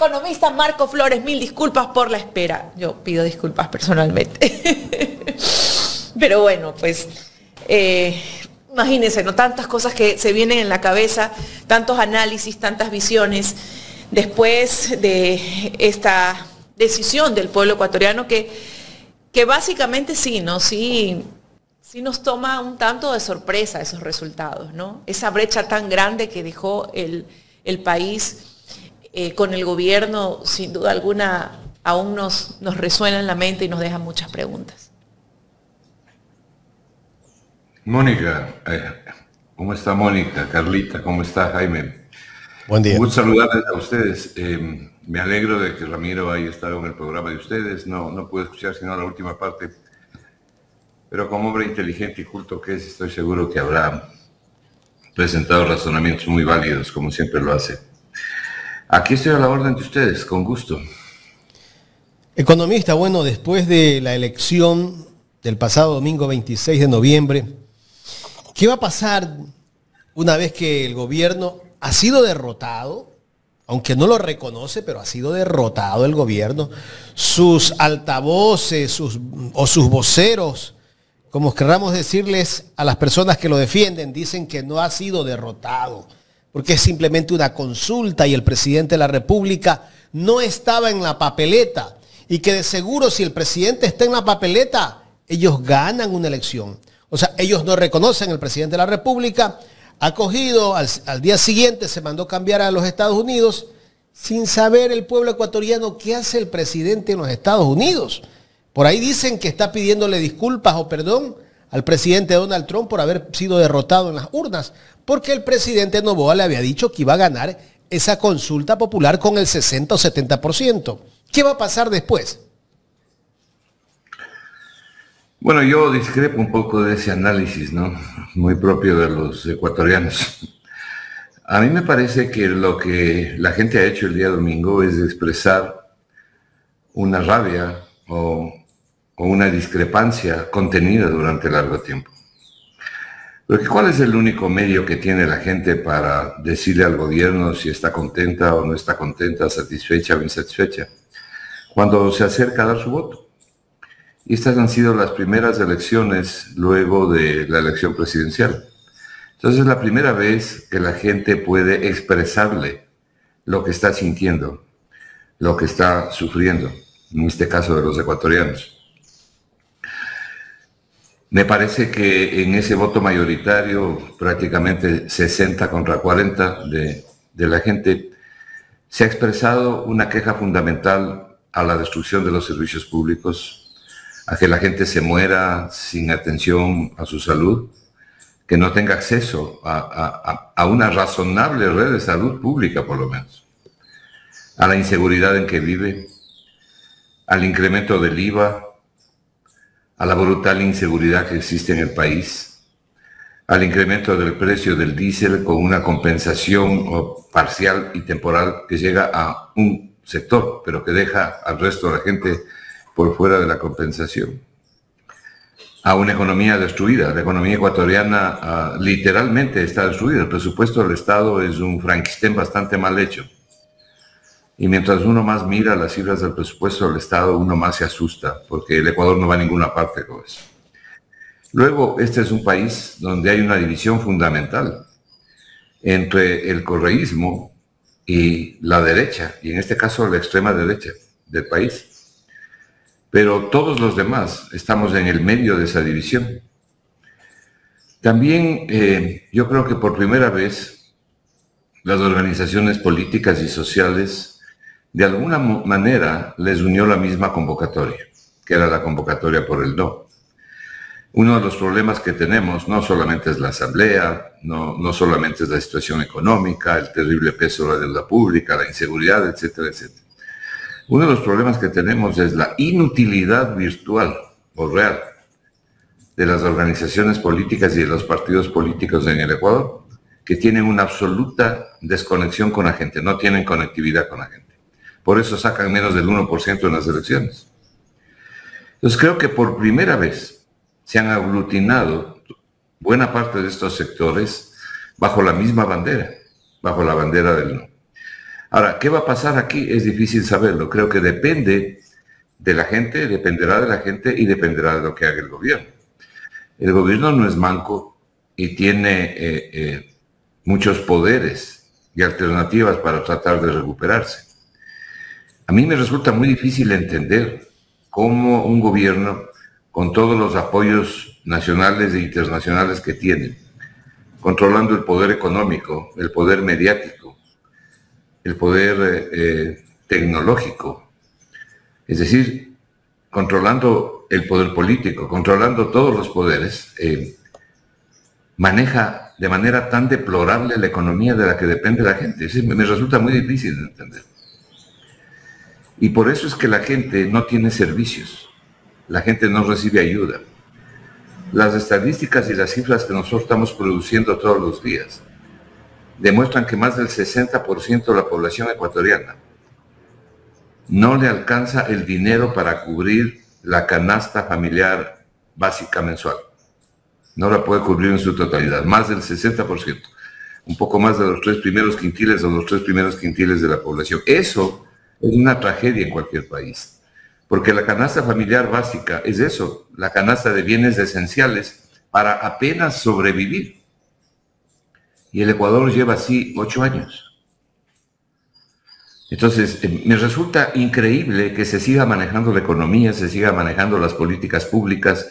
economista Marco Flores, mil disculpas por la espera. Yo pido disculpas personalmente. Pero bueno, pues imagínense, ¿no? Tantas cosas que se vienen en la cabeza, tantos análisis, tantas visiones, después de esta decisión del pueblo ecuatoriano que básicamente sí, ¿no? Sí nos toma un tanto de sorpresa esos resultados, ¿no? Esa brecha tan grande que dejó el país con el gobierno, sin duda alguna, aún nos resuena en la mente y nos deja muchas preguntas. Mónica, ¿cómo está Mónica? Carlita, ¿cómo está Jaime? Buen día. Un gusto saludarles a ustedes. Me alegro de que Ramiro haya estado en el programa de ustedes. No pude escuchar sino la última parte. Pero como hombre inteligente y culto que es, estoy seguro que habrá presentado razonamientos muy válidos, como siempre lo hace. Aquí estoy a la orden de ustedes, con gusto. Economista, bueno, después de la elección del pasado domingo 26 de noviembre, ¿qué va a pasar una vez que el gobierno ha sido derrotado? Aunque no lo reconoce, pero ha sido derrotado el gobierno. Sus altavoces, sus voceros, como querramos decirles a las personas que lo defienden, dicen que no ha sido derrotado, porque es simplemente una consulta y el presidente de la República no estaba en la papeleta. Y que de seguro si el presidente está en la papeleta, ellos ganan una elección. O sea, ellos no reconocen al presidente de la República, ha cogido, al día siguiente se mandó cambiar a los Estados Unidos, sin saber el pueblo ecuatoriano qué hace el presidente en los Estados Unidos. Por ahí dicen que está pidiéndole disculpas o perdón al presidente Donald Trump por haber sido derrotado en las urnas, porque el presidente Noboa le había dicho que iba a ganar esa consulta popular con el 60 o 70%. ¿Qué va a pasar después? Bueno, yo discrepo un poco de ese análisis, ¿no? Muy propio de los ecuatorianos. A mí me parece que lo que la gente ha hecho el día domingo es expresar una rabia o una discrepancia contenida durante largo tiempo. Porque ¿cuál es el único medio que tiene la gente para decirle al gobierno si está contenta o no está contenta, satisfecha o insatisfecha? Cuando se acerca a dar su voto. Y estas han sido las primeras elecciones luego de la elección presidencial. Entonces es la primera vez que la gente puede expresarle lo que está sintiendo, lo que está sufriendo, en este caso de los ecuatorianos. Me parece que en ese voto mayoritario, prácticamente 60 contra 40 de la gente, se ha expresado una queja fundamental a la destrucción de los servicios públicos, a que la gente se muera sin atención a su salud, que no tenga acceso a una razonable red de salud pública, por lo menos, a la inseguridad en que vive, al incremento del IVA, a la brutal inseguridad que existe en el país, al incremento del precio del diésel con una compensación parcial y temporal que llega a un sector, pero que deja al resto de la gente por fuera de la compensación, a una economía destruida. La economía ecuatoriana literalmente está destruida. El presupuesto del Estado es un Frankenstein bastante mal hecho. Y mientras uno más mira las cifras del presupuesto del Estado, uno más se asusta, porque el Ecuador no va a ninguna parte con eso. Luego, este es un país donde hay una división fundamental entre el correísmo y la derecha, y en este caso la extrema derecha del país. Pero todos los demás estamos en el medio de esa división. También yo creo que por primera vez las organizaciones políticas y sociales de alguna manera les unió la misma convocatoria, que era la convocatoria por el no. Uno de los problemas que tenemos no solamente es la asamblea, no solamente es la situación económica, el terrible peso de la deuda pública, la inseguridad, etcétera, etcétera. Uno de los problemas que tenemos es la inutilidad virtual o real de las organizaciones políticas y de los partidos políticos en el Ecuador, que tienen una absoluta desconexión con la gente, no tienen conectividad con la gente. Por eso sacan menos del 1% en las elecciones. Entonces creo que por primera vez se han aglutinado buena parte de estos sectores bajo la misma bandera, bajo la bandera del no. Ahora, ¿qué va a pasar aquí? Es difícil saberlo. Creo que depende de la gente, dependerá de la gente y dependerá de lo que haga el gobierno. El gobierno no es manco y tiene muchos poderes y alternativas para tratar de recuperarse. A mí me resulta muy difícil entender cómo un gobierno, con todos los apoyos nacionales e internacionales que tiene, controlando el poder económico, el poder mediático, el poder tecnológico, es decir, controlando el poder político, controlando todos los poderes, maneja de manera tan deplorable la economía de la que depende la gente. Me resulta muy difícil de entender. Y por eso es que la gente no tiene servicios, la gente no recibe ayuda. Las estadísticas y las cifras que nosotros estamos produciendo todos los días demuestran que más del 60% de la población ecuatoriana no le alcanza el dinero para cubrir la canasta familiar básica mensual. No la puede cubrir en su totalidad, más del 60%, un poco más de los 3 primeros quintiles o los 3 primeros quintiles de la población. Eso es una tragedia en cualquier país, porque la canasta familiar básica es eso, la canasta de bienes esenciales para apenas sobrevivir. Y el Ecuador lleva así 8 años. Entonces, me resulta increíble que se siga manejando la economía, se siga manejando las políticas públicas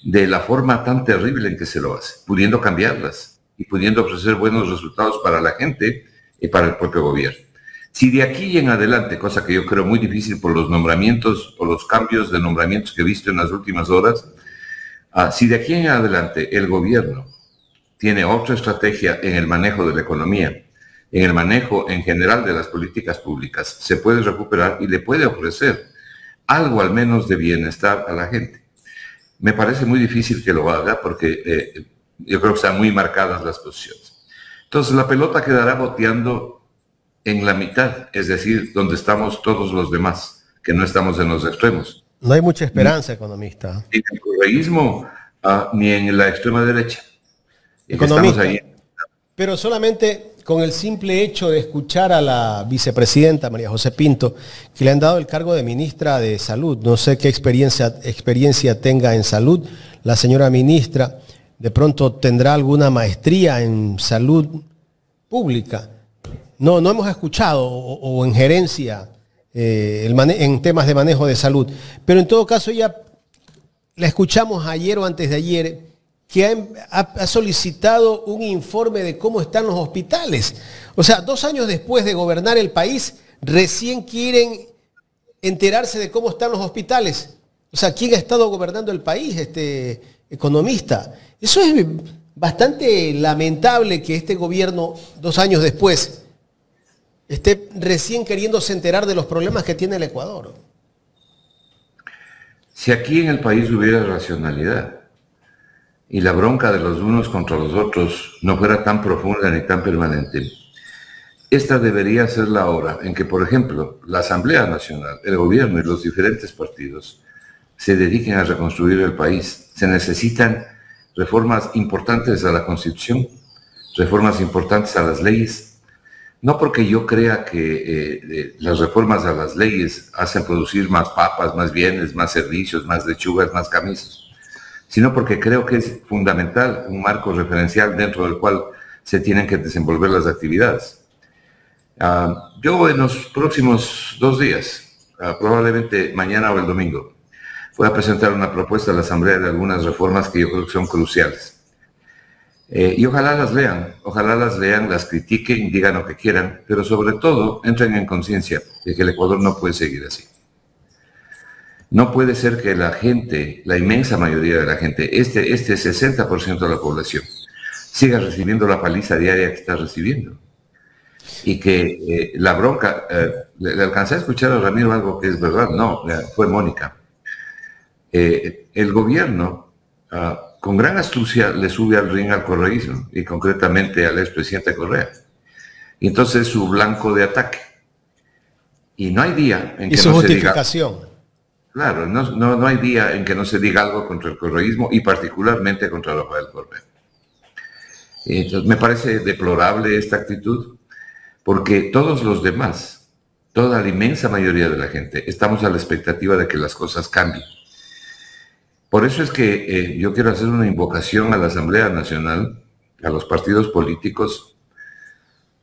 de la forma tan terrible en que se lo hace, pudiendo cambiarlas y pudiendo ofrecer buenos resultados para la gente y para el propio gobierno. Si de aquí en adelante, cosa que yo creo muy difícil por los nombramientos o los cambios de nombramientos que he visto en las últimas horas, si de aquí en adelante el gobierno tiene otra estrategia en el manejo de la economía, en el manejo en general de las políticas públicas, se puede recuperar y le puede ofrecer algo al menos de bienestar a la gente. Me parece muy difícil que lo haga porque yo creo que están muy marcadas las posiciones. Entonces la pelota quedará boteando en la mitad, es decir, donde estamos todos los demás, que no estamos en los extremos. No hay mucha esperanza, economista. Ni en el correísmo, ni en la extrema derecha. Economista, ahí. Pero solamente con el simple hecho de escuchar a la vicepresidenta María José Pinto, que le han dado el cargo de ministra de Salud, no sé qué experiencia tenga en salud la señora ministra, de pronto tendrá alguna maestría en salud pública. No hemos escuchado o en gerencia en temas de manejo de salud, pero en todo caso ya la escuchamos ayer o antes de ayer, que ha solicitado un informe de cómo están los hospitales. O sea, 2 años después de gobernar el país, recién quieren enterarse de cómo están los hospitales. O sea, ¿quién ha estado gobernando el país, economista? Eso es bastante lamentable que este gobierno, 2 años después, esté recién queriéndose enterar de los problemas que tiene el Ecuador. Si aquí en el país hubiera racionalidad y la bronca de los unos contra los otros no fuera tan profunda ni tan permanente, esta debería ser la hora en que, por ejemplo, la Asamblea Nacional, el gobierno y los diferentes partidos se dediquen a reconstruir el país. Se necesitan reformas importantes a la Constitución, reformas importantes a las leyes. No porque yo crea que las reformas a las leyes hacen producir más papas, más bienes, más servicios, más lechugas, más camisas, sino porque creo que es fundamental un marco referencial dentro del cual se tienen que desenvolver las actividades. Yo en los próximos 2 días, probablemente mañana o el domingo, voy a presentar una propuesta a la Asamblea de algunas reformas que yo creo que son cruciales. Y ojalá las lean, las critiquen, digan lo que quieran, pero sobre todo entren en conciencia de que el Ecuador no puede seguir así. No puede ser que la gente, la inmensa mayoría de la gente, este 60% de la población, siga recibiendo la paliza diaria que está recibiendo. Y que la bronca, le alcancé a escuchar a Ramiro algo que es verdad, no, fue Mónica. El gobierno, con gran astucia, le sube al ring al correísmo, y concretamente al expresidente Correa. Y entonces es su blanco de ataque. Y no hay día en que no se diga... Claro, no hay día en que no se diga algo contra el correísmo y particularmente contra Rafael Correa. Entonces, me parece deplorable esta actitud, porque todos los demás, toda la inmensa mayoría de la gente, estamos a la expectativa de que las cosas cambien. Por eso es que yo quiero hacer una invocación a la Asamblea Nacional, a los partidos políticos,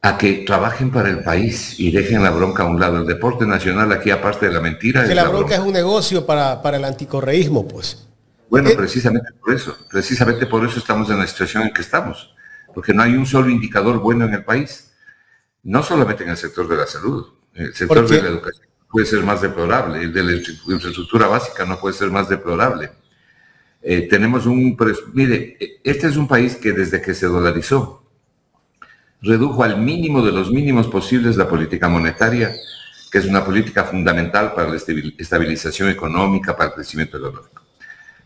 a que trabajen para el país y dejen la bronca a un lado. El deporte nacional aquí, aparte de la mentira... Que la bronca es un negocio para el anticorreísmo, pues. Bueno, precisamente por eso estamos en la situación en que estamos, porque no hay un solo indicador bueno en el país, no solamente en el sector de la salud, el sector de la educación puede ser más deplorable, el de la infraestructura básica no puede ser más deplorable. Mire, este es un país que desde que se dolarizó, redujo al mínimo de los mínimos posibles la política monetaria, que es una política fundamental para la estabilización económica, para el crecimiento económico.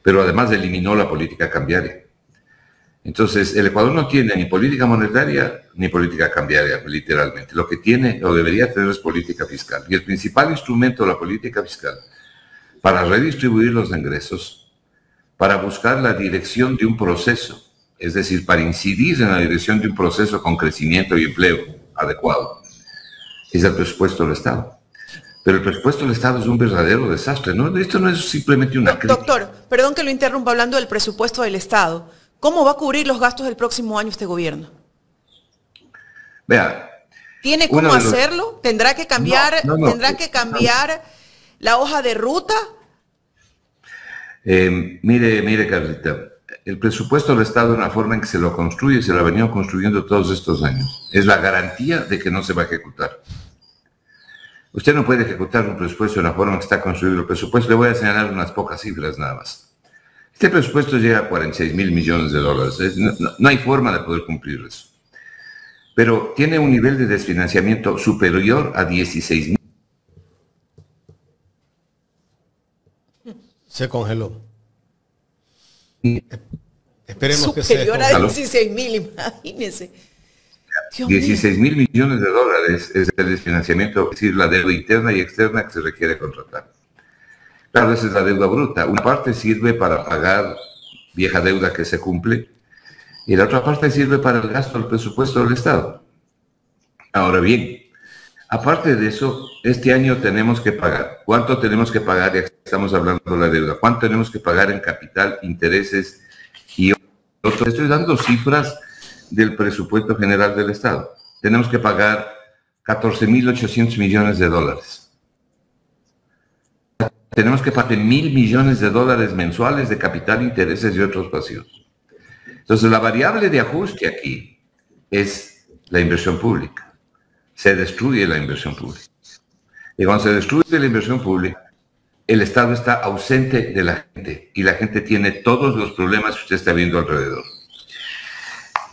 Pero además eliminó la política cambiaria. Entonces, el Ecuador no tiene ni política monetaria ni política cambiaria, literalmente. Lo que tiene, o debería tener, es política fiscal. Y el principal instrumento de la política fiscal para redistribuir los ingresos, para buscar la dirección de un proceso, es decir, para incidir en la dirección de un proceso con crecimiento y empleo adecuado, es el presupuesto del Estado. Pero el presupuesto del Estado es un verdadero desastre, ¿no? Esto no es simplemente una crítica. Doctor, perdón que lo interrumpa hablando del presupuesto del Estado. ¿Cómo va a cubrir los gastos del próximo año este gobierno? Vea. ¿Tiene cómo hacerlo? ¿Tendrá que cambiar, que cambiar la hoja de ruta? Mire, Carlita, el presupuesto del Estado, en la forma en que se lo construye, se lo ha venido construyendo todos estos años. Es la garantía de que no se va a ejecutar. Usted no puede ejecutar un presupuesto de la forma en que está construido el presupuesto. Le voy a señalar unas pocas cifras nada más. Este presupuesto llega a 46.000 millones de dólares. No hay forma de poder cumplir eso. Pero tiene un nivel de desfinanciamiento superior a 16.000. Se congeló. Esperemos que sea. Superior a 16.000, imagínense. 16.000 millones de dólares es el desfinanciamiento, es decir, la deuda interna y externa que se requiere contratar. Claro, esa es la deuda bruta. Una parte sirve para pagar vieja deuda que se cumple y la otra parte sirve para el gasto del presupuesto del Estado. Ahora bien, aparte de eso, este año tenemos que pagar. ¿Cuánto tenemos que pagar? Ya que estamos hablando de la deuda. ¿Cuánto tenemos que pagar en capital, intereses y otros? Estoy dando cifras del presupuesto general del Estado. Tenemos que pagar 14.800 millones de dólares. Tenemos que pagar 1.000 millones de dólares mensuales de capital, intereses y otros pasivos. Entonces, la variable de ajuste aquí es la inversión pública. Se destruye la inversión pública. Y cuando se destruye la inversión pública, el Estado está ausente de la gente y la gente tiene todos los problemas que usted está viendo alrededor.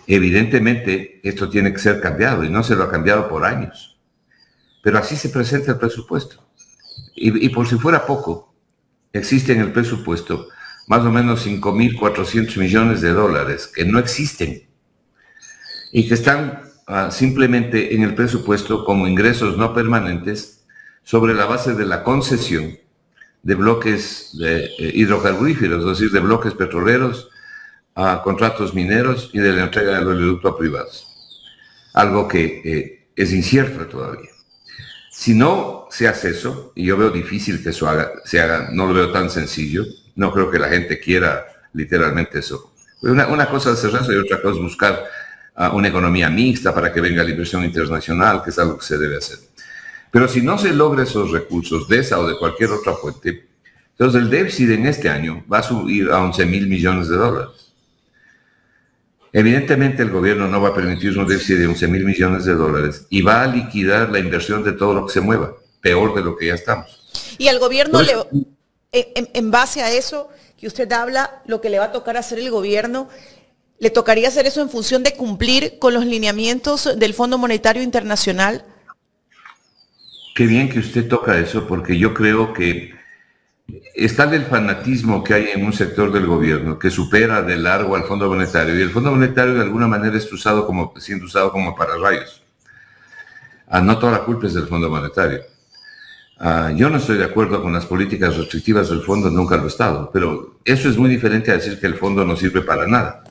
Evidentemente, esto tiene que ser cambiado y no se lo ha cambiado por años. Pero así se presenta el presupuesto. Y por si fuera poco, existe en el presupuesto más o menos 5.400 millones de dólares que no existen y que están simplemente en el presupuesto como ingresos no permanentes sobre la base de la concesión de bloques hidrocarburíferos, es decir, de bloques petroleros, a contratos mineros y de la entrega de los oleoductos a privados. Algo que es incierto todavía. Si no se hace eso, y yo veo difícil que eso se haga, no lo veo tan sencillo, no creo que la gente quiera literalmente eso. Una cosa es cerrarse y otra cosa es buscar una economía mixta para que venga la inversión internacional, que es algo que se debe hacer. Pero si no se logra esos recursos de esa o de cualquier otra fuente, entonces el déficit en este año va a subir a 11.000 millones de dólares. Evidentemente el gobierno no va a permitir un déficit de 11.000 millones de dólares y va a liquidar la inversión de todo lo que se mueva, peor de lo que ya estamos. Y al gobierno, en base a eso que usted habla, lo que le va a tocar hacer el gobierno, ¿le tocaría hacer eso en función de cumplir con los lineamientos del Fondo Monetario Internacional? Qué bien que usted toca eso, porque yo creo que está el fanatismo que hay en un sector del gobierno que supera de largo al Fondo Monetario, y el Fondo Monetario de alguna manera está siendo usado como pararrayos. No toda la culpa es del Fondo Monetario. Yo no estoy de acuerdo con las políticas restrictivas del fondo, nunca lo he estado, pero eso es muy diferente a decir que el fondo no sirve para nada.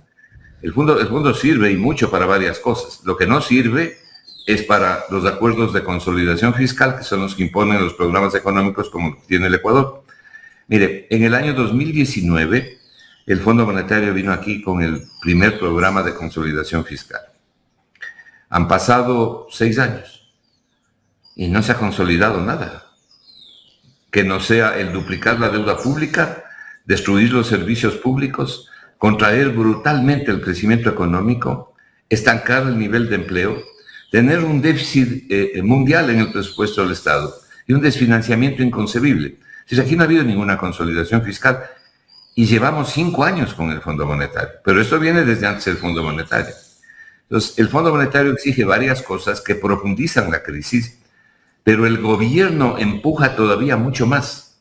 El fondo sirve y mucho para varias cosas. Lo que no sirve es para los acuerdos de consolidación fiscal, que son los que imponen los programas económicos como tiene el Ecuador. Mire, en el año 2019, el Fondo Monetario vino aquí con el primer programa de consolidación fiscal. Han pasado 6 años y no se ha consolidado nada. Que no sea el duplicar la deuda pública, destruir los servicios públicos, contraer brutalmente el crecimiento económico, estancar el nivel de empleo, tener un déficit mundial en el presupuesto del Estado y un desfinanciamiento inconcebible. Si aquí no ha habido ninguna consolidación fiscal y llevamos 5 años con el Fondo Monetario, pero esto viene desde antes del Fondo Monetario. Entonces, el Fondo Monetario exige varias cosas que profundizan la crisis, pero el gobierno empuja todavía mucho más.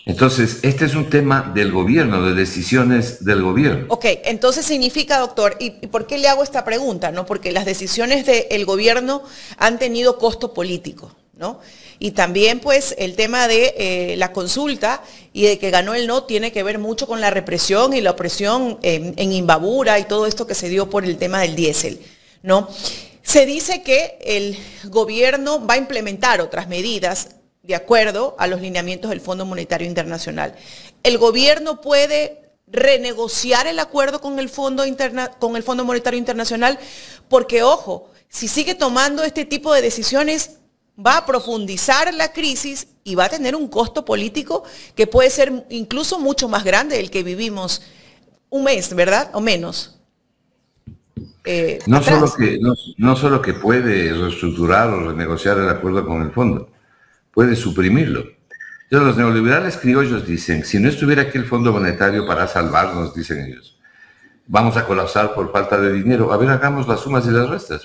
Entonces, este es un tema del gobierno, de decisiones del gobierno. Ok, entonces significa, doctor, ¿y por qué le hago esta pregunta? ¿No? Porque las decisiones del gobierno han tenido costo político, ¿no? Y también, pues, el tema de la consulta y de que ganó el no tiene que ver mucho con la represión y la opresión en Imbabura y todo esto que se dio por el tema del diésel, ¿no? Se dice que el gobierno va a implementar otras medidas de acuerdo a los lineamientos del Fondo Monetario Internacional. ¿El gobierno puede renegociar el acuerdo con el Fondo Monetario Internacional? Porque, ojo, si sigue tomando este tipo de decisiones, va a profundizar la crisis y va a tener un costo político que puede ser incluso mucho más grande del que vivimos un mes, ¿verdad? O menos. No solo que puede reestructurar o renegociar el acuerdo con el fondo, puede suprimirlo. Entonces, los neoliberales criollos dicen, si no estuviera aquí el Fondo Monetario para salvarnos, dicen ellos, vamos a colapsar por falta de dinero. A ver, hagamos las sumas y las restas.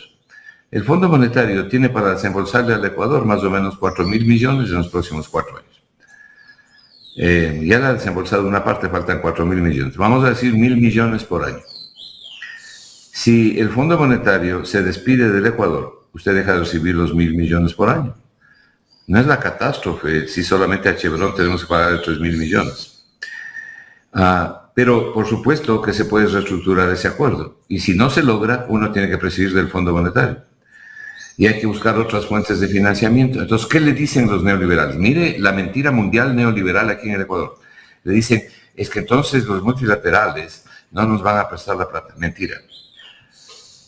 El Fondo Monetario tiene para desembolsarle al Ecuador más o menos 4.000 millones en los próximos 4 años. Ya le ha desembolsado una parte, faltan 4.000 millones. Vamos a decir 1.000 millones por año. Si el Fondo Monetario se despide del Ecuador, usted deja de recibir los 1.000 millones por año. No es la catástrofe si solamente a Chevron tenemos que pagar 3.000 millones. Pero por supuesto que se puede reestructurar ese acuerdo. Y si no se logra, uno tiene que presidir del Fondo Monetario. Y hay que buscar otras fuentes de financiamiento. Entonces, ¿qué le dicen los neoliberales? Mire la mentira mundial neoliberal aquí en el Ecuador. Le dicen, es que entonces los multilaterales no nos van a prestar la plata. Mentira.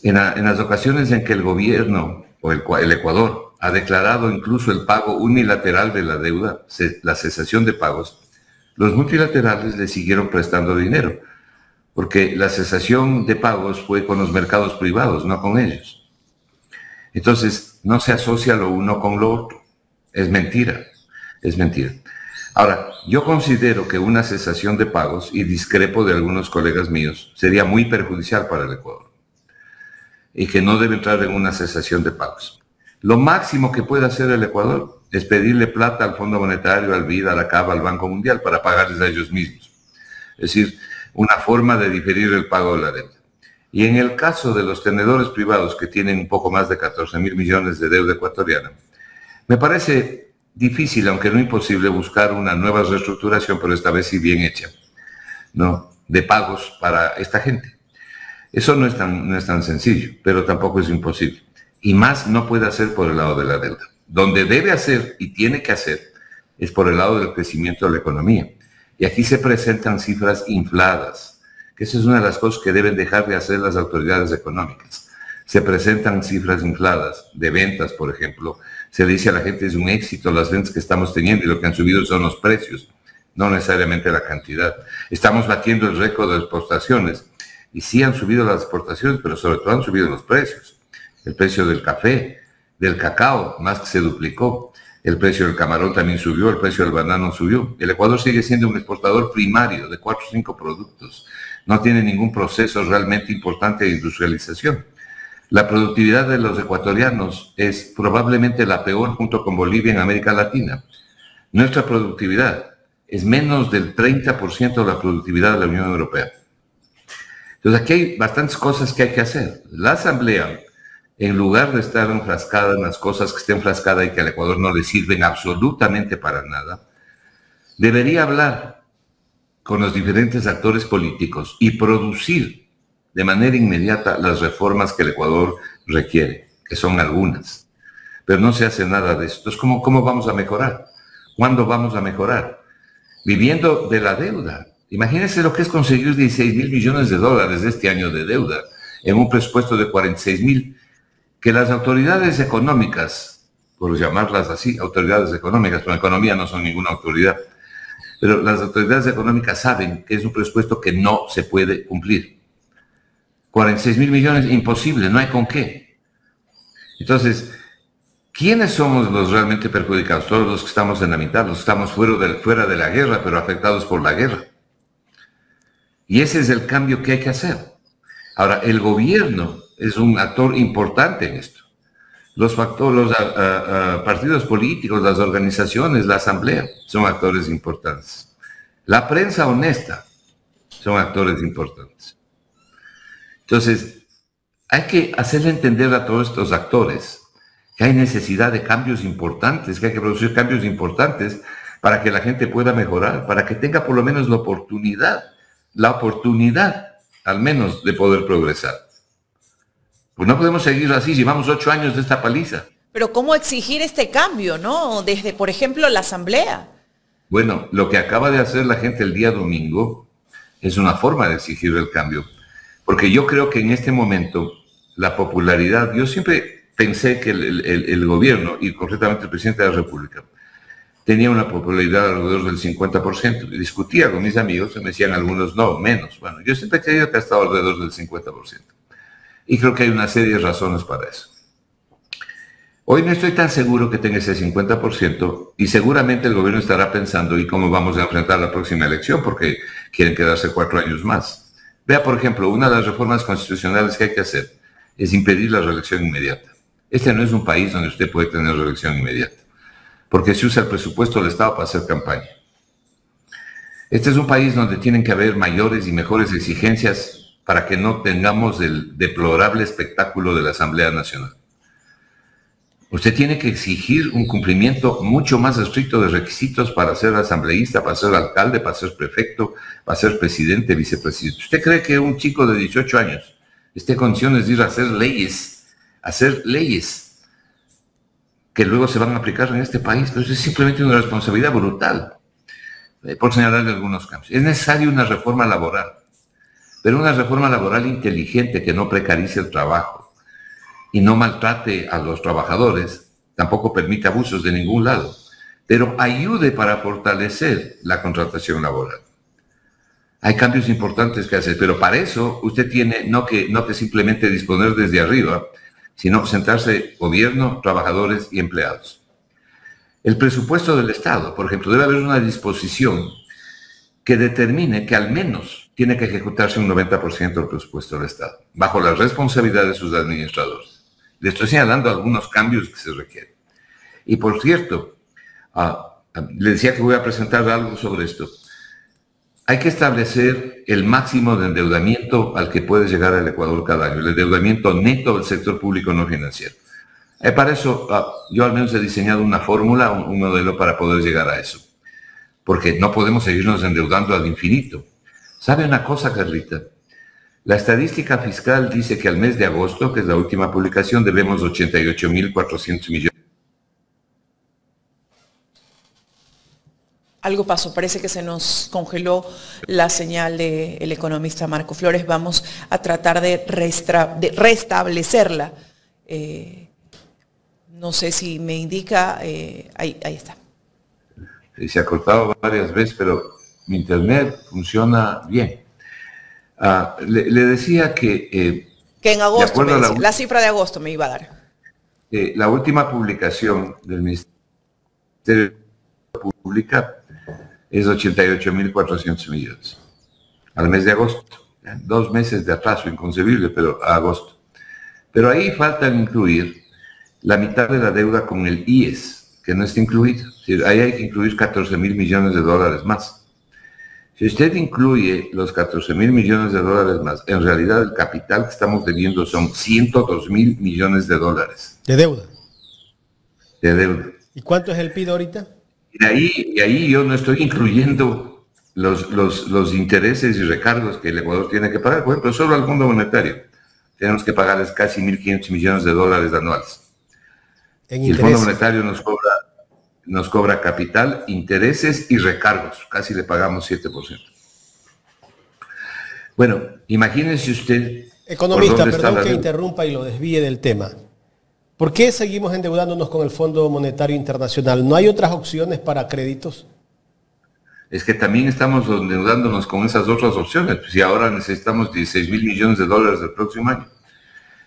En las ocasiones en que el gobierno o el Ecuador ha declarado incluso el pago unilateral de la deuda, la cesación de pagos, los multilaterales le siguieron prestando dinero, porque la cesación de pagos fue con los mercados privados, no con ellos. Entonces, no se asocia lo uno con lo otro. Es mentira, es mentira. Ahora, yo considero que una cesación de pagos, y discrepo de algunos colegas míos, sería muy perjudicial para el Ecuador, y que no debe entrar en una cesación de pagos. Lo máximo que puede hacer el Ecuador es pedirle plata al Fondo Monetario, al BID, a la CAF, al Banco Mundial para pagarles a ellos mismos. Es decir, una forma de diferir el pago de la deuda. Y en el caso de los tenedores privados que tienen un poco más de 14.000 millones de deuda ecuatoriana, me parece difícil, aunque no imposible, buscar una nueva reestructuración, pero esta vez sí bien hecha, ¿no?, de pagos para esta gente. Eso no es tan sencillo, pero tampoco es imposible. Y más no puede hacer por el lado de la deuda. Donde debe hacer y tiene que hacer es por el lado del crecimiento de la economía. Y aquí se presentan cifras infladas, que esa es una de las cosas que deben dejar de hacer las autoridades económicas. Se presentan cifras infladas de ventas, por ejemplo. Se le dice a la gente es un éxito las ventas que estamos teniendo y lo que han subido son los precios, no necesariamente la cantidad. Estamos batiendo el récord de exportaciones. Y sí han subido las exportaciones, pero sobre todo han subido los precios. El precio del café, del cacao, más que se duplicó. El precio del camarón también subió, el precio del banano subió. El Ecuador sigue siendo un exportador primario de 4 o 5 productos. No tiene ningún proceso realmente importante de industrialización. La productividad de los ecuatorianos es probablemente la peor junto con Bolivia en América Latina. Nuestra productividad es menos del 30% de la productividad de la Unión Europea. Entonces aquí hay bastantes cosas que hay que hacer. La Asamblea, en lugar de estar enfrascada en las cosas que esté enfrascada y que al Ecuador no le sirven absolutamente para nada, debería hablar con los diferentes actores políticos y producir de manera inmediata las reformas que el Ecuador requiere. que son algunas, pero no se hace nada de eso. Entonces, ¿cómo vamos a mejorar? ¿Cuándo vamos a mejorar? Viviendo de la deuda. Imagínense lo que es conseguir 16.000 millones de dólares de este año de deuda en un presupuesto de 46.000, que las autoridades económicas, por llamarlas así, autoridades económicas, pero en economía no son ninguna autoridad, pero las autoridades económicas saben que es un presupuesto que no se puede cumplir. 46.000 millones, imposible, no hay con qué. Entonces, ¿quiénes somos los realmente perjudicados? Todos los que estamos en la mitad, los que estamos fuera de la guerra, pero afectados por la guerra. Y ese es el cambio que hay que hacer. Ahora, el gobierno es un actor importante en esto. Los partidos políticos, las organizaciones, la asamblea son actores importantes. La prensa honesta son actores importantes. Entonces, hay que hacerle entender a todos estos actores que hay necesidad de cambios importantes, que hay que producir cambios importantes para que la gente pueda mejorar, para que tenga por lo menos la oportunidad al menos de poder progresar. Pues no podemos seguir así, llevamos 8 años de esta paliza. Pero ¿cómo exigir este cambio, no? Desde, por ejemplo, la asamblea. Bueno, lo que acaba de hacer la gente el día domingo es una forma de exigir el cambio. Porque yo creo que en este momento la popularidad, yo siempre pensé que el gobierno, y concretamente el presidente de la República, tenía una popularidad alrededor del 50%. Y discutía con mis amigos y me decían algunos, no, menos. Bueno, yo siempre he creído que ha estado alrededor del 50%. Y creo que hay una serie de razones para eso. Hoy no estoy tan seguro que tenga ese 50% y seguramente el gobierno estará pensando ¿y cómo vamos a enfrentar la próxima elección? Porque quieren quedarse 4 años más. Vea, por ejemplo, una de las reformas constitucionales que hay que hacer es impedir la reelección inmediata. Este no es un país donde usted puede tener reelección inmediata, porque se usa el presupuesto del Estado para hacer campaña. Este es un país donde tienen que haber mayores y mejores exigencias para que no tengamos el deplorable espectáculo de la Asamblea Nacional. Usted tiene que exigir un cumplimiento mucho más estricto de requisitos para ser asambleísta, para ser alcalde, para ser prefecto, para ser presidente, vicepresidente. ¿Usted cree que un chico de 18 años esté en condiciones de ir a hacer leyes que luego se van a aplicar en este país? Pero eso es simplemente una responsabilidad brutal, por señalarle algunos cambios. Es necesaria una reforma laboral, pero una reforma laboral inteligente que no precarice el trabajo y no maltrate a los trabajadores, tampoco permite abusos de ningún lado, pero ayude para fortalecer la contratación laboral. Hay cambios importantes que hacer, pero para eso usted tiene no que simplemente disponer desde arriba, sino sentarse gobierno, trabajadores y empleados. El presupuesto del Estado, por ejemplo, debe haber una disposición que determine que al menos tiene que ejecutarse un 90% del presupuesto del Estado, bajo la responsabilidad de sus administradores. Le estoy señalando algunos cambios que se requieren. Y por cierto, le decía que voy a presentar algo sobre esto. Hay que establecer el máximo de endeudamiento al que puede llegar el Ecuador cada año, el endeudamiento neto del sector público no financiero. Para eso, yo al menos he diseñado una fórmula, un modelo para poder llegar a eso. Porque no podemos seguirnos endeudando al infinito. ¿Sabe una cosa, Carlita? La estadística fiscal dice que al mes de agosto, que es la última publicación, debemos 88.400 millones. Algo pasó, parece que se nos congeló la señal del economista Marco Flores. Vamos a tratar de restablecerla. No sé si me indica, ahí está. Se ha cortado varias veces, pero mi internet funciona bien. Le decía que en agosto, la cifra de agosto me iba a dar. La última publicación del Ministerio Pública es 88.400 millones al mes de agosto. 2 meses de atraso, inconcebible, pero a agosto. Pero ahí falta incluir la mitad de la deuda con el IES, que no está incluido. Es decir, ahí hay que incluir 14.000 millones de dólares más. Si usted incluye los 14.000 millones de dólares más, en realidad el capital que estamos debiendo son 102.000 millones de dólares. De deuda. De deuda. ¿Y cuánto es el PIB ahorita? Y ahí yo no estoy incluyendo los intereses y recargos que el Ecuador tiene que pagar, por ejemplo, solo al Fondo Monetario. tenemos que pagarles casi 1.500 millones de dólares anuales. En y el Fondo Monetario nos cobra capital, intereses y recargos, casi le pagamos 7%. Bueno, imagínense usted... Economista, perdón que interrumpa y lo desvíe del tema. ¿Por qué seguimos endeudándonos con el Fondo Monetario Internacional? ¿No hay otras opciones para créditos? Es que también estamos endeudándonos con esas otras opciones. Pues, y ahora necesitamos 16.000 millones de dólares el próximo año.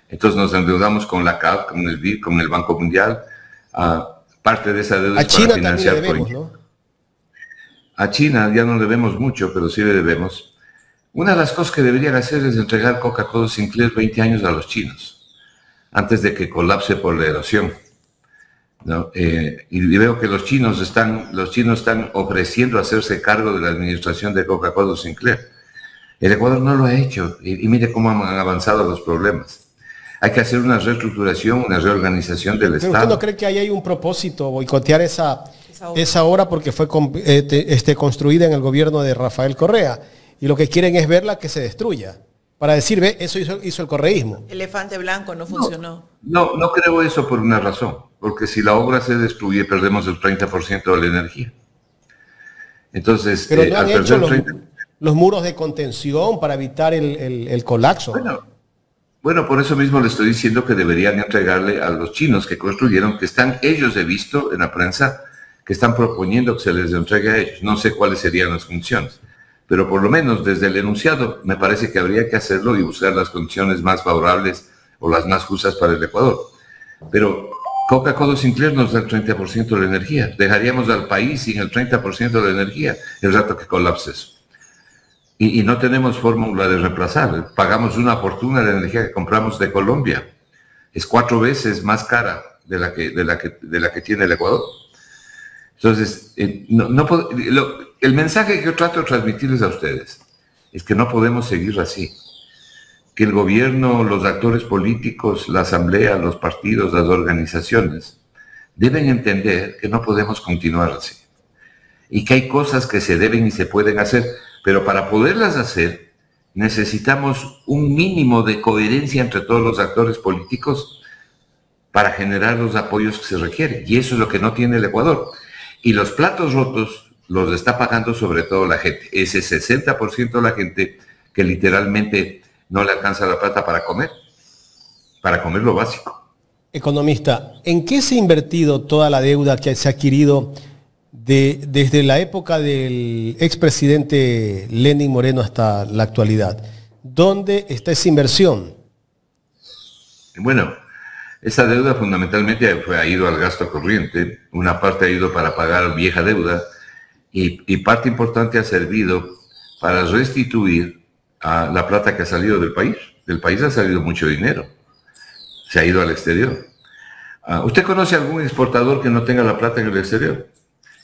Entonces nos endeudamos con la CAF, con el BID, con el Banco Mundial. Parte de esa deuda a es para China financiar. También le debemos, ¿no? A China ya no debemos mucho, pero sí le debemos. Una de las cosas que deberían hacer es entregar Coca-Cola Sinclair 20 años a los chinos, antes de que colapse por la erosión, ¿no? Y veo que los chinos están ofreciendo hacerse cargo de la administración de Coca-Cola Sinclair. El Ecuador no lo ha hecho y mire cómo han avanzado los problemas. Hay que hacer una reestructuración, una reorganización del Estado. ¿Pero usted no cree que ahí hay un propósito, boicotear esa obra porque fue construida en el gobierno de Rafael Correa? Y lo que quieren es verla que se destruya. Para decir, ve, eso hizo el correísmo. Elefante blanco no funcionó. No creo eso por una razón. Porque si la obra se destruye, perdemos el 30% de la energía. Entonces, pero no han hecho los muros de contención para evitar el colapso. Bueno, por eso mismo le estoy diciendo que deberían entregarle a los chinos que construyeron, que están ellos, he visto en la prensa, que están proponiendo que se les entregue a ellos. No sé cuáles serían las funciones. Pero por lo menos desde el enunciado me parece que habría que hacerlo y buscar las condiciones más favorables o las más justas para el Ecuador. Pero Coca-Cola Sinclair nos da el 30% de la energía. Dejaríamos al país sin el 30% de la energía el rato que colapse eso. Y no tenemos fórmula de reemplazar. Pagamos una fortuna de la energía que compramos de Colombia. Es 4 veces más cara de la que tiene el Ecuador. Entonces, el mensaje que yo trato de transmitirles a ustedes es que no podemos seguir así. Que el gobierno, los actores políticos, la asamblea, los partidos, las organizaciones, deben entender que no podemos continuar así. Y que hay cosas que se deben y se pueden hacer, pero para poderlas hacer necesitamos un mínimo de coherencia entre todos los actores políticos para generar los apoyos que se requieren. Y eso es lo que no tiene el Ecuador. Y los platos rotos los está pagando sobre todo la gente. Ese 60% de la gente que literalmente no le alcanza la plata para comer lo básico. Economista, ¿en qué se ha invertido toda la deuda que se ha adquirido desde la época del expresidente Lenín Moreno hasta la actualidad? ¿Dónde está esa inversión? Bueno, esa deuda fundamentalmente ha ido al gasto corriente, una parte ha ido para pagar vieja deuda y parte importante ha servido para restituir a la plata que ha salido del país. Del país ha salido mucho dinero, se ha ido al exterior. ¿Usted conoce algún exportador que no tenga la plata en el exterior?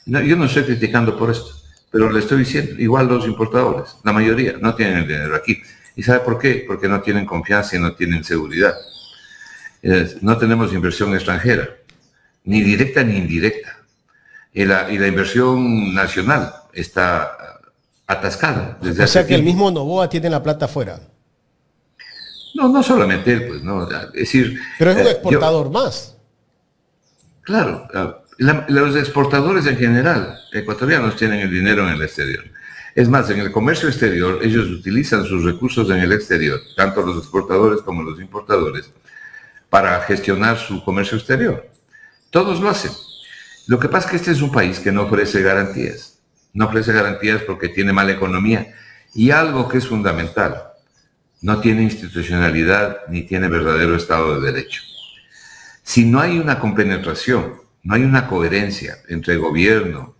No, yo no estoy criticando por esto, pero le estoy diciendo, igual los importadores, la mayoría no tienen el dinero aquí. ¿Y sabe por qué? Porque no tienen confianza y no tienen seguridad. No tenemos inversión extranjera, ni directa ni indirecta. Y la inversión nacional está atascada. O sea que el mismo Noboa tiene la plata afuera. No solamente él, pues, no. Es decir, pero es un exportador más. Claro, los exportadores en general, ecuatorianos, tienen el dinero en el exterior. Es más, en el comercio exterior, ellos utilizan sus recursos en el exterior, tanto los exportadores como los importadores, para gestionar su comercio exterior. Todos lo hacen. Lo que pasa es que este es un país que no ofrece garantías. No ofrece garantías porque tiene mala economía. Y algo que es fundamental, no tiene institucionalidad ni tiene verdadero Estado de Derecho. Si no hay una compenetración, no hay una coherencia entre gobierno,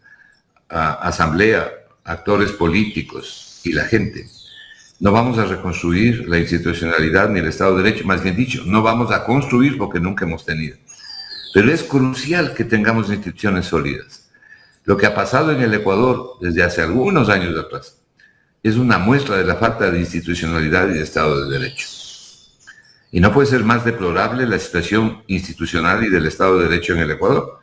asamblea, actores políticos y la gente, no vamos a reconstruir la institucionalidad ni el Estado de Derecho, más bien dicho, no vamos a construir lo que nunca hemos tenido. Pero es crucial que tengamos instituciones sólidas. Lo que ha pasado en el Ecuador desde hace algunos años atrás es una muestra de la falta de institucionalidad y de Estado de Derecho. Y no puede ser más deplorable la situación institucional y del Estado de Derecho en el Ecuador.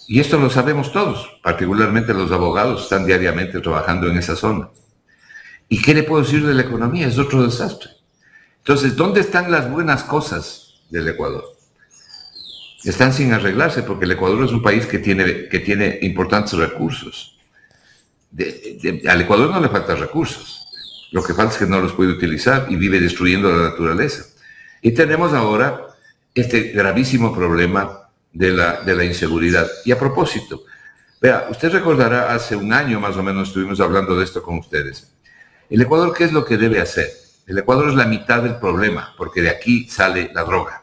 Y esto lo sabemos todos, particularmente los abogados están diariamente trabajando en esa zona. ¿Y qué le puedo decir de la economía? Es otro desastre. Entonces, ¿dónde están las buenas cosas del Ecuador? Están sin arreglarse porque el Ecuador es un país que tiene importantes recursos. Al Ecuador no le faltan recursos. Lo que falta es que no los puede utilizar y vive destruyendo la naturaleza. Y tenemos ahora este gravísimo problema de la inseguridad. Y a propósito, vea, usted recordará, hace un año más o menos estuvimos hablando de esto con ustedes. El Ecuador, ¿qué es lo que debe hacer? El Ecuador es la mitad del problema, porque de aquí sale la droga.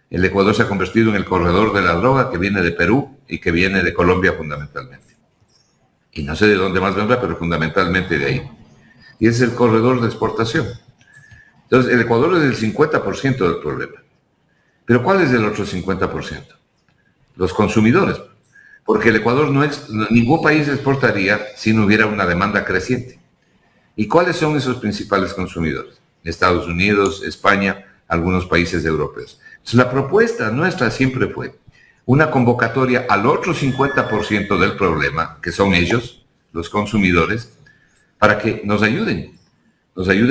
El Ecuador se ha convertido en el corredor de la droga que viene de Perú y que viene de Colombia fundamentalmente. Y no sé de dónde más vendrá, pero fundamentalmente de ahí. Y es el corredor de exportación. Entonces, el Ecuador es el 50% del problema. Pero ¿cuál es el otro 50%? Los consumidores. Porque el Ecuador ningún país exportaría si no hubiera una demanda creciente. ¿Y cuáles son esos principales consumidores? Estados Unidos, España, algunos países europeos. Entonces, la propuesta nuestra siempre fue una convocatoria al otro 50% del problema, que son ellos, los consumidores, para que nos ayuden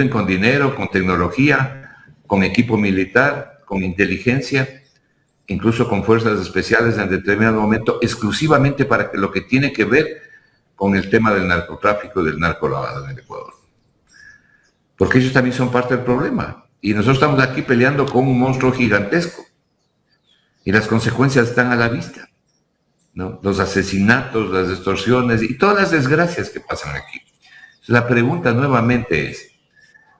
con dinero, con tecnología, con equipo militar, con inteligencia, incluso con fuerzas especiales en determinado momento, exclusivamente para que lo que tiene que ver con el tema del narcotráfico y del narcolavado en el Ecuador. Porque ellos también son parte del problema. Y nosotros estamos aquí peleando con un monstruo gigantesco. Y las consecuencias están a la vista, ¿no? Los asesinatos, las extorsiones y todas las desgracias que pasan aquí. La pregunta nuevamente es,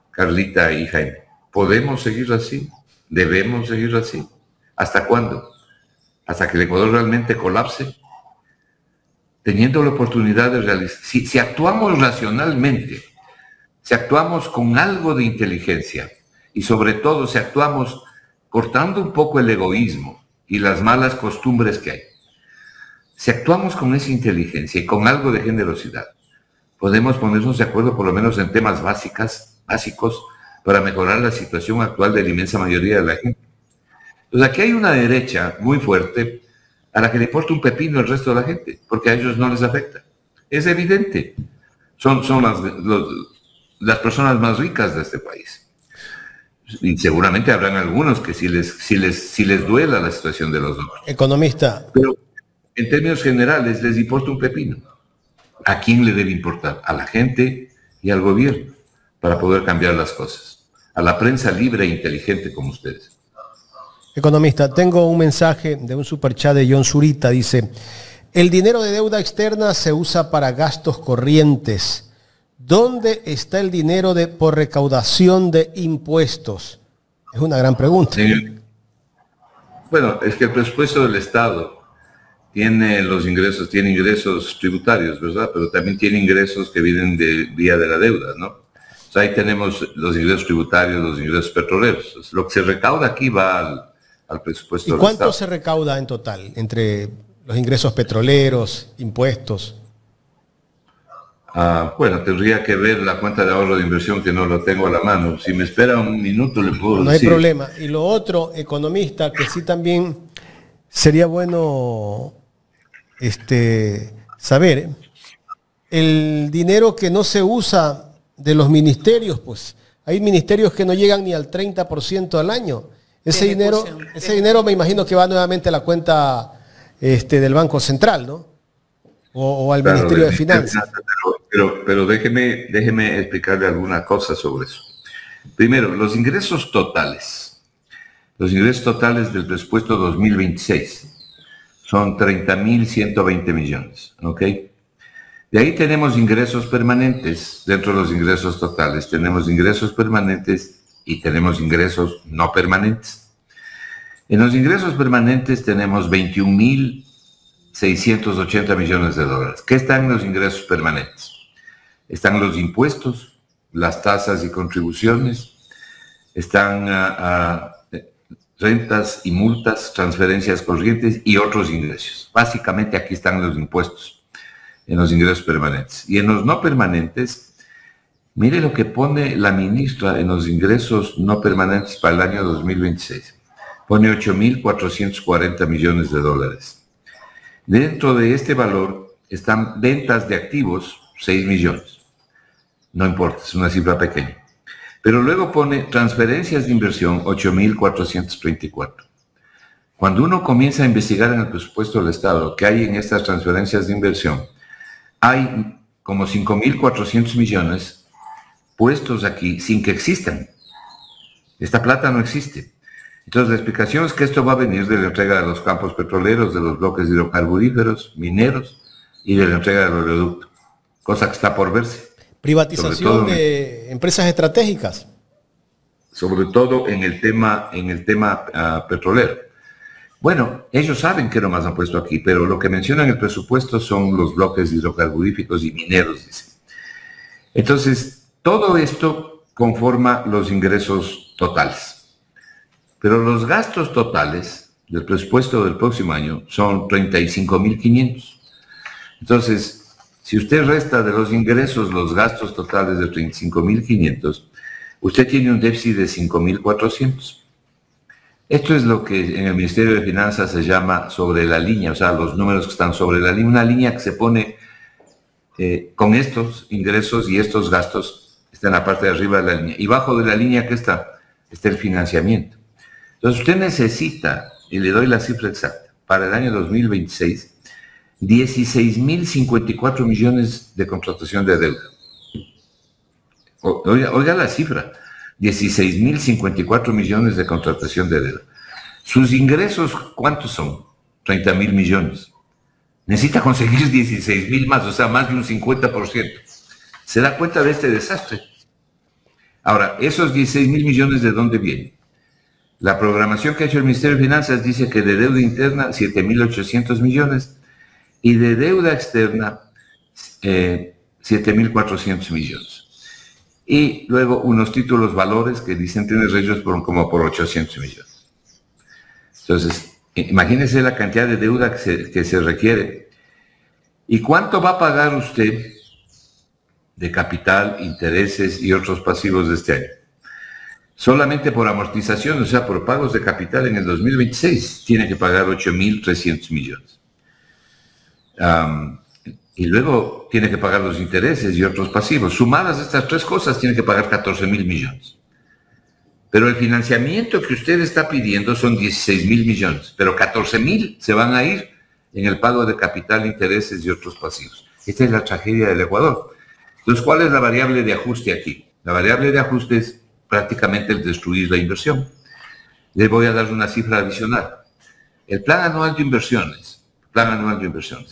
Carlita y Jaime, ¿podemos seguir así? ¿Debemos seguir así? ¿Hasta cuándo? ¿Hasta que el Ecuador realmente colapse? Teniendo la oportunidad de realizar, si actuamos racionalmente, si actuamos con algo de inteligencia y sobre todo si actuamos cortando un poco el egoísmo y las malas costumbres que hay, si actuamos con esa inteligencia y con algo de generosidad, podemos ponernos de acuerdo por lo menos en temas básicos para mejorar la situación actual de la inmensa mayoría de la gente. Entonces aquí hay una derecha muy fuerte a la que le importa un pepino el resto de la gente, porque a ellos no les afecta. Es evidente. Son las personas más ricas de este país. Y seguramente habrán algunos que si les duela la situación de los otros. Economista. Pero en términos generales les importa un pepino. ¿A quién le debe importar? A la gente y al gobierno, para poder cambiar las cosas. A la prensa libre e inteligente como ustedes. Economista, tengo un mensaje de un superchat de John Zurita. Dice, el dinero de deuda externa se usa para gastos corrientes. ¿Dónde está el dinero por recaudación de impuestos? Es una gran pregunta. Sí. Bueno, es que el presupuesto del Estado tiene ingresos tributarios, ¿verdad? Pero también tiene ingresos que vienen vía de la deuda, ¿no? O sea, ahí tenemos los ingresos tributarios, los ingresos petroleros. Lo que se recauda aquí va al presupuesto del Estado. ¿Y cuánto se recauda en total entre los ingresos petroleros, impuestos? Bueno, tendría que ver la cuenta de ahorro de inversión, que no lo tengo a la mano. Si me espera un minuto le puedo decir. No hay problema. Y lo otro, economista, que sí también sería bueno saber, el dinero que no se usa de los ministerios, pues hay ministerios que no llegan ni al 30% al año. Ese dinero me imagino que va nuevamente a la cuenta del Banco Central, ¿no? O al Ministerio de Finanzas. Pero déjeme explicarle alguna cosa sobre eso. Primero, los ingresos totales del presupuesto 2026 son 30.120 millones, ¿ok? De ahí tenemos ingresos permanentes. Dentro de los ingresos totales tenemos ingresos permanentes y tenemos ingresos no permanentes. En los ingresos permanentes tenemos 21.680 millones de dólares. ¿Qué están en los ingresos permanentes? Están los impuestos, las tasas y contribuciones, están rentas y multas, transferencias corrientes y otros ingresos. Básicamente aquí están los impuestos en los ingresos permanentes. Y en los no permanentes, mire lo que pone la ministra en los ingresos no permanentes para el año 2026. Pone 8.440 millones de dólares. Dentro de este valor están ventas de activos, 6 millones. No importa, es una cifra pequeña. Pero luego pone transferencias de inversión 8.434. Cuando uno comienza a investigar en el presupuesto del Estado que hay en estas transferencias de inversión, hay como 5.400 millones puestos aquí sin que existan. Esta plata no existe. Entonces la explicación es que esto va a venir de la entrega de los campos petroleros, de los bloques hidrocarburíferos, mineros y de la entrega del oleoducto, cosa que está por verse. Privatización de empresas estratégicas. Sobre todo en el tema petrolero. Bueno, ellos saben que nomás han puesto aquí, pero lo que mencionan en el presupuesto son los bloques hidrocarburíficos y mineros, dice. Entonces, todo esto conforma los ingresos totales. Pero los gastos totales del presupuesto del próximo año son 35.500. Entonces, si usted resta de los ingresos los gastos totales de 35.500, usted tiene un déficit de 5.400. Esto es lo que en el Ministerio de Finanzas se llama sobre la línea, o sea, los números que están sobre la línea, una línea que se pone con estos ingresos y estos gastos, está en la parte de arriba de la línea. Y bajo de la línea que está el financiamiento. Entonces usted necesita, y le doy la cifra exacta, para el año 2026, 16.054 millones de contratación de deuda. Oiga la cifra, 16.054 millones de contratación de deuda. Sus ingresos, ¿cuántos son? 30.000 millones. Necesita conseguir 16.000 más, o sea, más de un 50%. ¿Se da cuenta de este desastre? Ahora, esos 16.000 millones, ¿de dónde vienen? La programación que ha hecho el Ministerio de Finanzas dice que de deuda interna, 7.800 millones, y de deuda externa, 7.400 millones. Y luego unos títulos valores que dicen tener ellos como por 800 millones. Entonces, imagínense la cantidad de deuda que se requiere. ¿Y cuánto va a pagar usted de capital, intereses y otros pasivos de este año? Solamente por amortización, o sea, por pagos de capital en el 2026, tiene que pagar 8.300 millones. Y luego tiene que pagar los intereses y otros pasivos. Sumadas estas tres cosas, tiene que pagar 14.000 millones. Pero el financiamiento que usted está pidiendo son 16.000 millones, pero 14.000 se van a ir en el pago de capital, intereses y otros pasivos. Esta es la tragedia del Ecuador. Entonces, ¿cuál es la variable de ajuste aquí? La variable de ajuste es prácticamente el destruir la inversión. Les voy a dar una cifra adicional. El plan anual de inversiones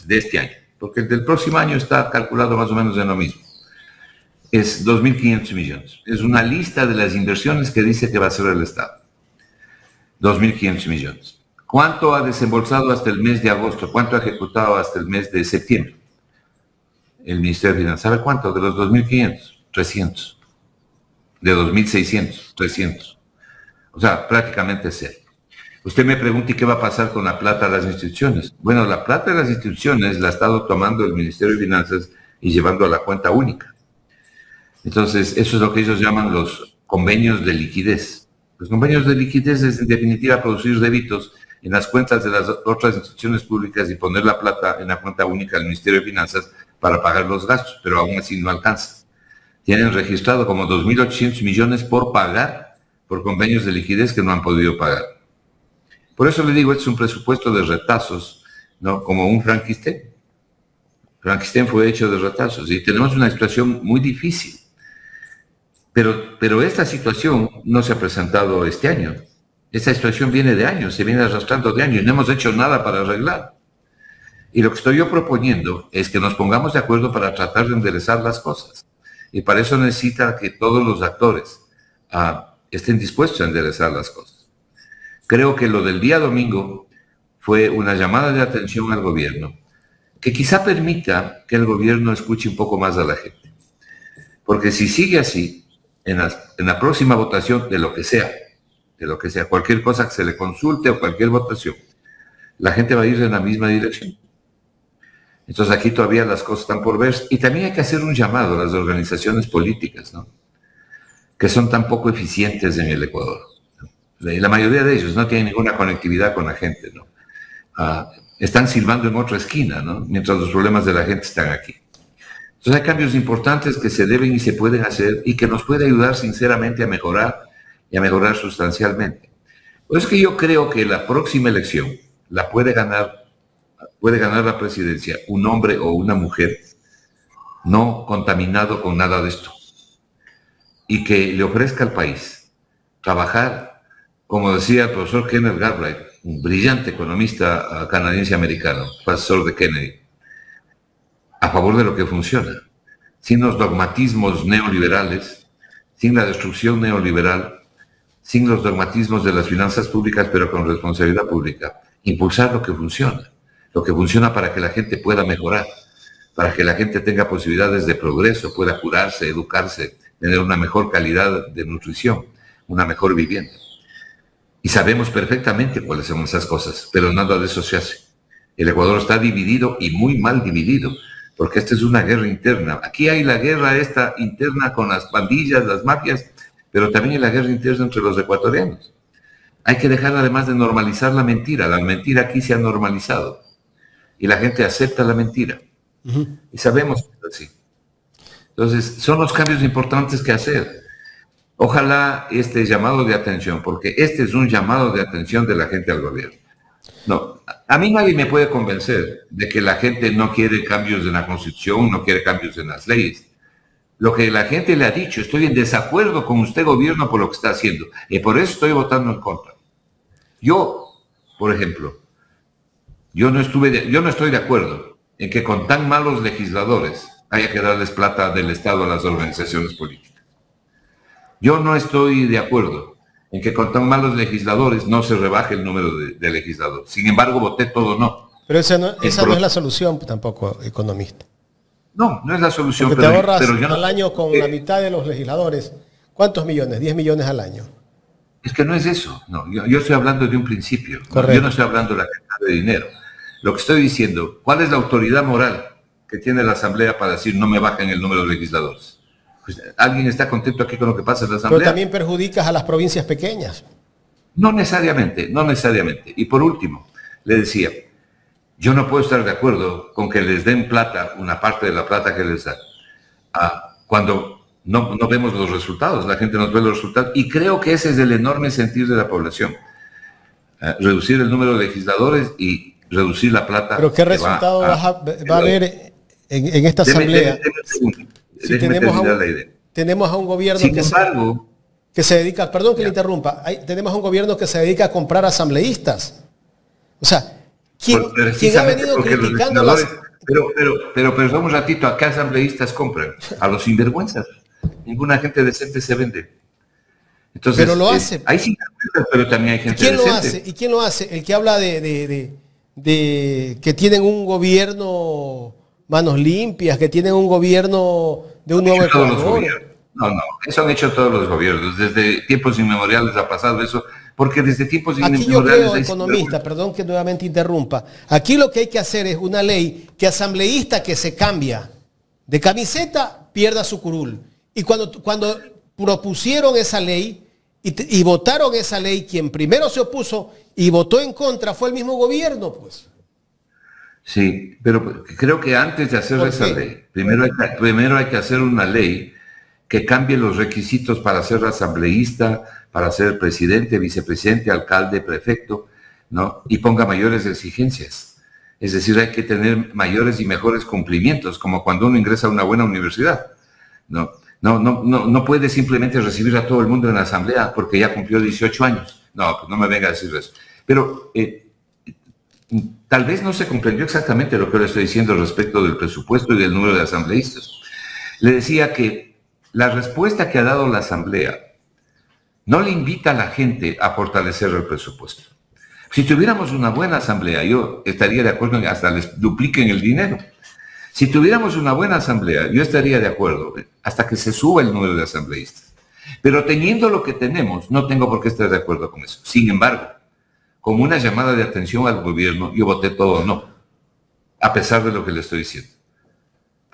de este año, porque el del próximo año está calculado más o menos en lo mismo, es 2.500 millones. Es una lista de las inversiones que dice que va a hacer el Estado. 2.500 millones. ¿Cuánto ha desembolsado hasta el mes de agosto? ¿Cuánto ha ejecutado hasta el mes de septiembre? El Ministerio de Finanzas. ¿Sabe cuánto? De los 2.500, 300. De 2.600, 300. O sea, prácticamente cero. Usted me pregunta, ¿y qué va a pasar con la plata de las instituciones? Bueno, la plata de las instituciones la ha estado tomando el Ministerio de Finanzas y llevando a la cuenta única. Entonces, eso es lo que ellos llaman los convenios de liquidez. Los convenios de liquidez es, en definitiva, producir débitos en las cuentas de las otras instituciones públicas y poner la plata en la cuenta única del Ministerio de Finanzas para pagar los gastos, pero aún así no alcanza. Tienen registrado como 2.800 millones por pagar por convenios de liquidez que no han podido pagar. Por eso le digo, este es un presupuesto de retazos, ¿no? Como un Frankenstein. Frankenstein fue hecho de retazos y tenemos una situación muy difícil. Pero esta situación no se ha presentado este año. Esta situación viene de años, se viene arrastrando de años y no hemos hecho nada para arreglar. Y lo que estoy yo proponiendo es que nos pongamos de acuerdo para tratar de enderezar las cosas. Y para eso necesita que todos los actores estén dispuestos a enderezar las cosas. Creo que lo del día domingo fue una llamada de atención al gobierno, que quizá permita que el gobierno escuche un poco más a la gente. Porque si sigue así, en la próxima votación de lo que sea, cualquier cosa que se le consulte o cualquier votación, la gente va a ir en la misma dirección. Entonces aquí todavía las cosas están por ver. Y también hay que hacer un llamado a las organizaciones políticas, ¿no? Que son tan poco eficientes en el Ecuador. La mayoría de ellos no tienen ninguna conectividad con la gente, ¿no? Están silbando en otra esquina, ¿no? Mientras los problemas de la gente están aquí. Entonces hay cambios importantes que se deben y se pueden hacer y que nos puede ayudar sinceramente a mejorar y a mejorar sustancialmente. Pues es que yo creo que la próxima elección la puede ganar la presidencia un hombre o una mujer no contaminado con nada de esto y que le ofrezca al país trabajar, como decía el profesor Kenneth Galbraith, un brillante economista canadiense-americano, profesor de Kennedy, a favor de lo que funciona, sin los dogmatismos neoliberales, sin la destrucción neoliberal, sin los dogmatismos de las finanzas públicas, pero con responsabilidad pública. Impulsar lo que funciona para que la gente pueda mejorar, para que la gente tenga posibilidades de progreso, pueda curarse, educarse, tener una mejor calidad de nutrición, una mejor vivienda. Y sabemos perfectamente cuáles son esas cosas, pero nada de eso se hace. El Ecuador está dividido y muy mal dividido, porque esta es una guerra interna. Aquí hay la guerra esta interna con las pandillas, las mafias, pero también hay la guerra interna entre los ecuatorianos. Hay que dejar además de normalizar la mentira aquí se ha normalizado y la gente acepta la mentira. Y sabemos que es así. Entonces, son los cambios importantes que hacer. Ojalá este llamado de atención, porque este es un llamado de atención de la gente al gobierno. No, a mí nadie me puede convencer de que la gente no quiere cambios en la Constitución, no quiere cambios en las leyes. Lo que la gente le ha dicho, estoy en desacuerdo con usted, gobierno, por lo que está haciendo, y por eso estoy votando en contra. Yo, por ejemplo, yo no estoy de acuerdo en que con tan malos legisladores haya que darles plata del Estado a las organizaciones políticas. Yo no estoy de acuerdo en que con tan malos legisladores no se rebaje el número de legisladores. Sin embargo, voté todo no. Pero esa no es la solución tampoco, economista. No es la solución. Porque te ahorras al año con la mitad de los legisladores. ¿Cuántos millones? 10 millones al año. Es que no es eso. No, yo estoy hablando de un principio. Correcto. Yo no estoy hablando de la cantidad de dinero. Lo que estoy diciendo, ¿cuál es la autoridad moral que tiene la Asamblea para decir no me bajen el número de legisladores? Pues, ¿alguien está contento aquí con lo que pasa en la Asamblea? Pero también perjudicas a las provincias pequeñas. No necesariamente. Y por último, le decía, yo no puedo estar de acuerdo con que les den plata, una parte de la plata que les dan, cuando no vemos los resultados, la gente no ve los resultados, y creo que ese es el enorme sentir de la población. Reducir el número de legisladores y reducir la plata. Pero ¿qué resultado va a haber en esta Asamblea? Si tenemos a un gobierno que se dedica, perdón que le interrumpa, tenemos a un gobierno que se dedica a comprar asambleístas. O sea, ¿quién ha venido criticando las... Pero perdón un ratito, ¿a qué asambleístas compran? A los sinvergüenzas. Ninguna gente decente se vende. Entonces, pero lo hace. Hay sinvergüenzas, pero también hay gente decente. ¿Y quién lo hace? El que habla de que tienen un gobierno manos limpias, que tienen un gobierno de un nuevo Ecuador. No, eso han hecho todos los gobiernos. Desde tiempos inmemoriales ha pasado eso, porque desde tiempos inmemoriales... Aquí yo creo, economista, perdón que nuevamente interrumpa, aquí lo que hay que hacer es una ley que asambleísta que se cambia de camiseta pierda su curul. Y cuando propusieron esa ley y votaron esa ley, quien primero se opuso y votó en contra fue el mismo gobierno, pues. Sí, pero creo que antes de hacer esa ley, primero hay que hacer una ley que cambie los requisitos para ser asambleísta, para ser presidente, vicepresidente, alcalde, prefecto, ¿no? Y ponga mayores exigencias. Es decir, hay que tener mayores y mejores cumplimientos, como cuando uno ingresa a una buena universidad. No puede simplemente recibir a todo el mundo en la asamblea porque ya cumplió 18 años. No, pues no me venga a decir eso. Pero tal vez no se comprendió exactamente lo que le estoy diciendo respecto del presupuesto y del número de asambleístas. Le decía que la respuesta que ha dado la asamblea no le invita a la gente a fortalecer el presupuesto. Si tuviéramos una buena asamblea, yo estaría de acuerdo en que hasta les dupliquen el dinero. Si tuviéramos una buena asamblea, yo estaría de acuerdo hasta que se suba el número de asambleístas. Pero teniendo lo que tenemos, no tengo por qué estar de acuerdo con eso. Sin embargo, como una llamada de atención al gobierno, yo voté todo no, a pesar de lo que le estoy diciendo.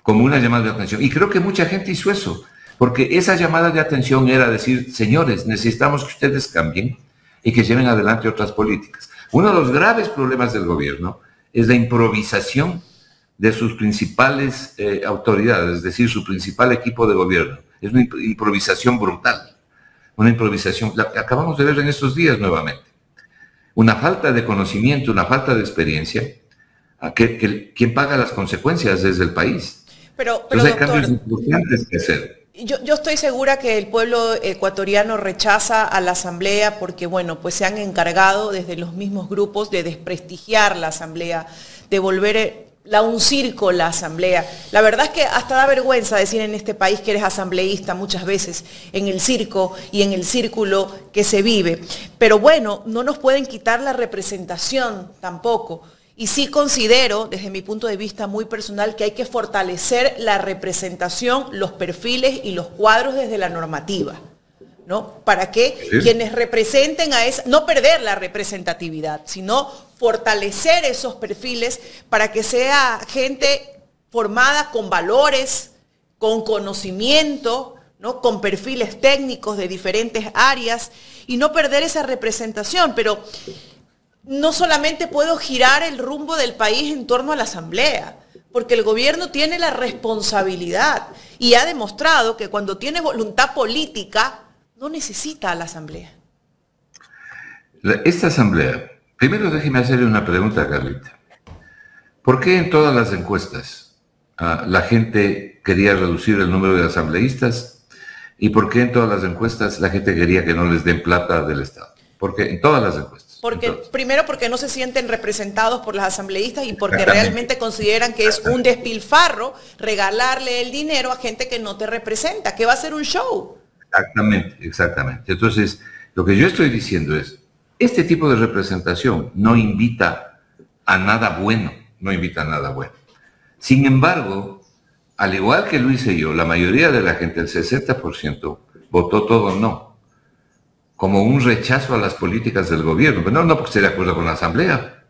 Como una llamada de atención. Y creo que mucha gente hizo eso, porque esa llamada de atención era decir, señores, necesitamos que ustedes cambien y que lleven adelante otras políticas. Uno de los graves problemas del gobierno es la improvisación de sus principales autoridades, es decir, su principal equipo de gobierno. Es una improvisación brutal, una improvisación, la que acabamos de ver en estos días nuevamente. Una falta de conocimiento, una falta de experiencia, que quien paga las consecuencias es el país. Pero entonces hay doctor, cambios importantes que hacer. Yo estoy segura que el pueblo ecuatoriano rechaza a la Asamblea porque, bueno, pues se han encargado desde los mismos grupos de desprestigiar la Asamblea, de volver un circo la Asamblea. La verdad es que hasta da vergüenza decir en este país que eres asambleísta muchas veces en el circo y en el círculo que se vive. Pero bueno, no nos pueden quitar la representación tampoco. Y sí considero, desde mi punto de vista muy personal, que hay que fortalecer la representación, los perfiles y los cuadros desde la normativa, ¿no? Para que quienes representen a esa, no perder la representatividad, sino fortalecer esos perfiles para que sea gente formada con valores, con conocimiento, ¿no? Con perfiles técnicos de diferentes áreas y no perder esa representación, pero no solamente puedo girar el rumbo del país en torno a la Asamblea, porque el gobierno tiene la responsabilidad y ha demostrado que cuando tiene voluntad política no necesita a la Asamblea. Esta Asamblea, primero déjeme hacerle una pregunta, Carlita. ¿Por qué en todas las encuestas la gente quería reducir el número de asambleístas? ¿Y por qué en todas las encuestas la gente quería que no les den plata del Estado? Porque en todas las encuestas. Primero porque no se sienten representados por las asambleístas y porque realmente consideran que es un despilfarro regalarle el dinero a gente que no te representa, que va a ser un show. Exactamente. Entonces, lo que yo estoy diciendo es, este tipo de representación no invita a nada bueno, no invita a nada bueno. Sin embargo, al igual que lo hice yo, la mayoría de la gente, el 60%, votó todo no, como un rechazo a las políticas del gobierno. Pero no porque esté de acuerdo con la Asamblea,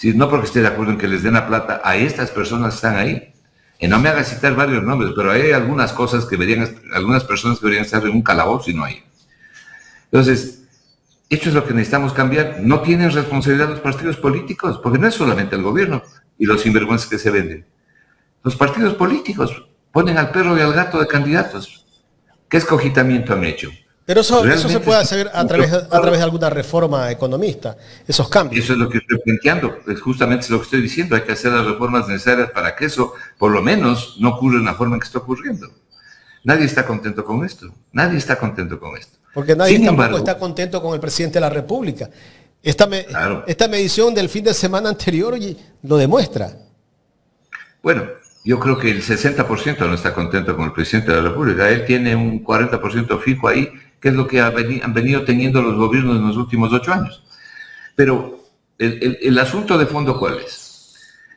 no porque esté de acuerdo en que les den la plata a estas personas que están ahí. Y no me haga citar varios nombres, pero hay algunas cosas que algunas personas que deberían estar en un calabozo y no hay. Entonces, esto es lo que necesitamos cambiar. No tienen responsabilidad los partidos políticos, porque no es solamente el gobierno y los sinvergüenzas que se venden. Los partidos políticos ponen al perro y al gato de candidatos. ¿Qué escogitamiento han hecho? Pero eso se puede hacer a través de alguna reforma economista, esos cambios. Eso es lo que estoy planteando, es justamente lo que estoy diciendo. Hay que hacer las reformas necesarias para que eso, por lo menos, no ocurra en la forma en que está ocurriendo. Nadie está contento con esto. Nadie está contento con esto. Porque nadie tampoco está contento con el presidente de la República. Esta medición del fin de semana anterior lo demuestra. Bueno, yo creo que el 60% no está contento con el presidente de la República. Él tiene un 40% fijo ahí, que es lo que han venido teniendo los gobiernos en los últimos 8 años. Pero el asunto de fondo, ¿cuál es?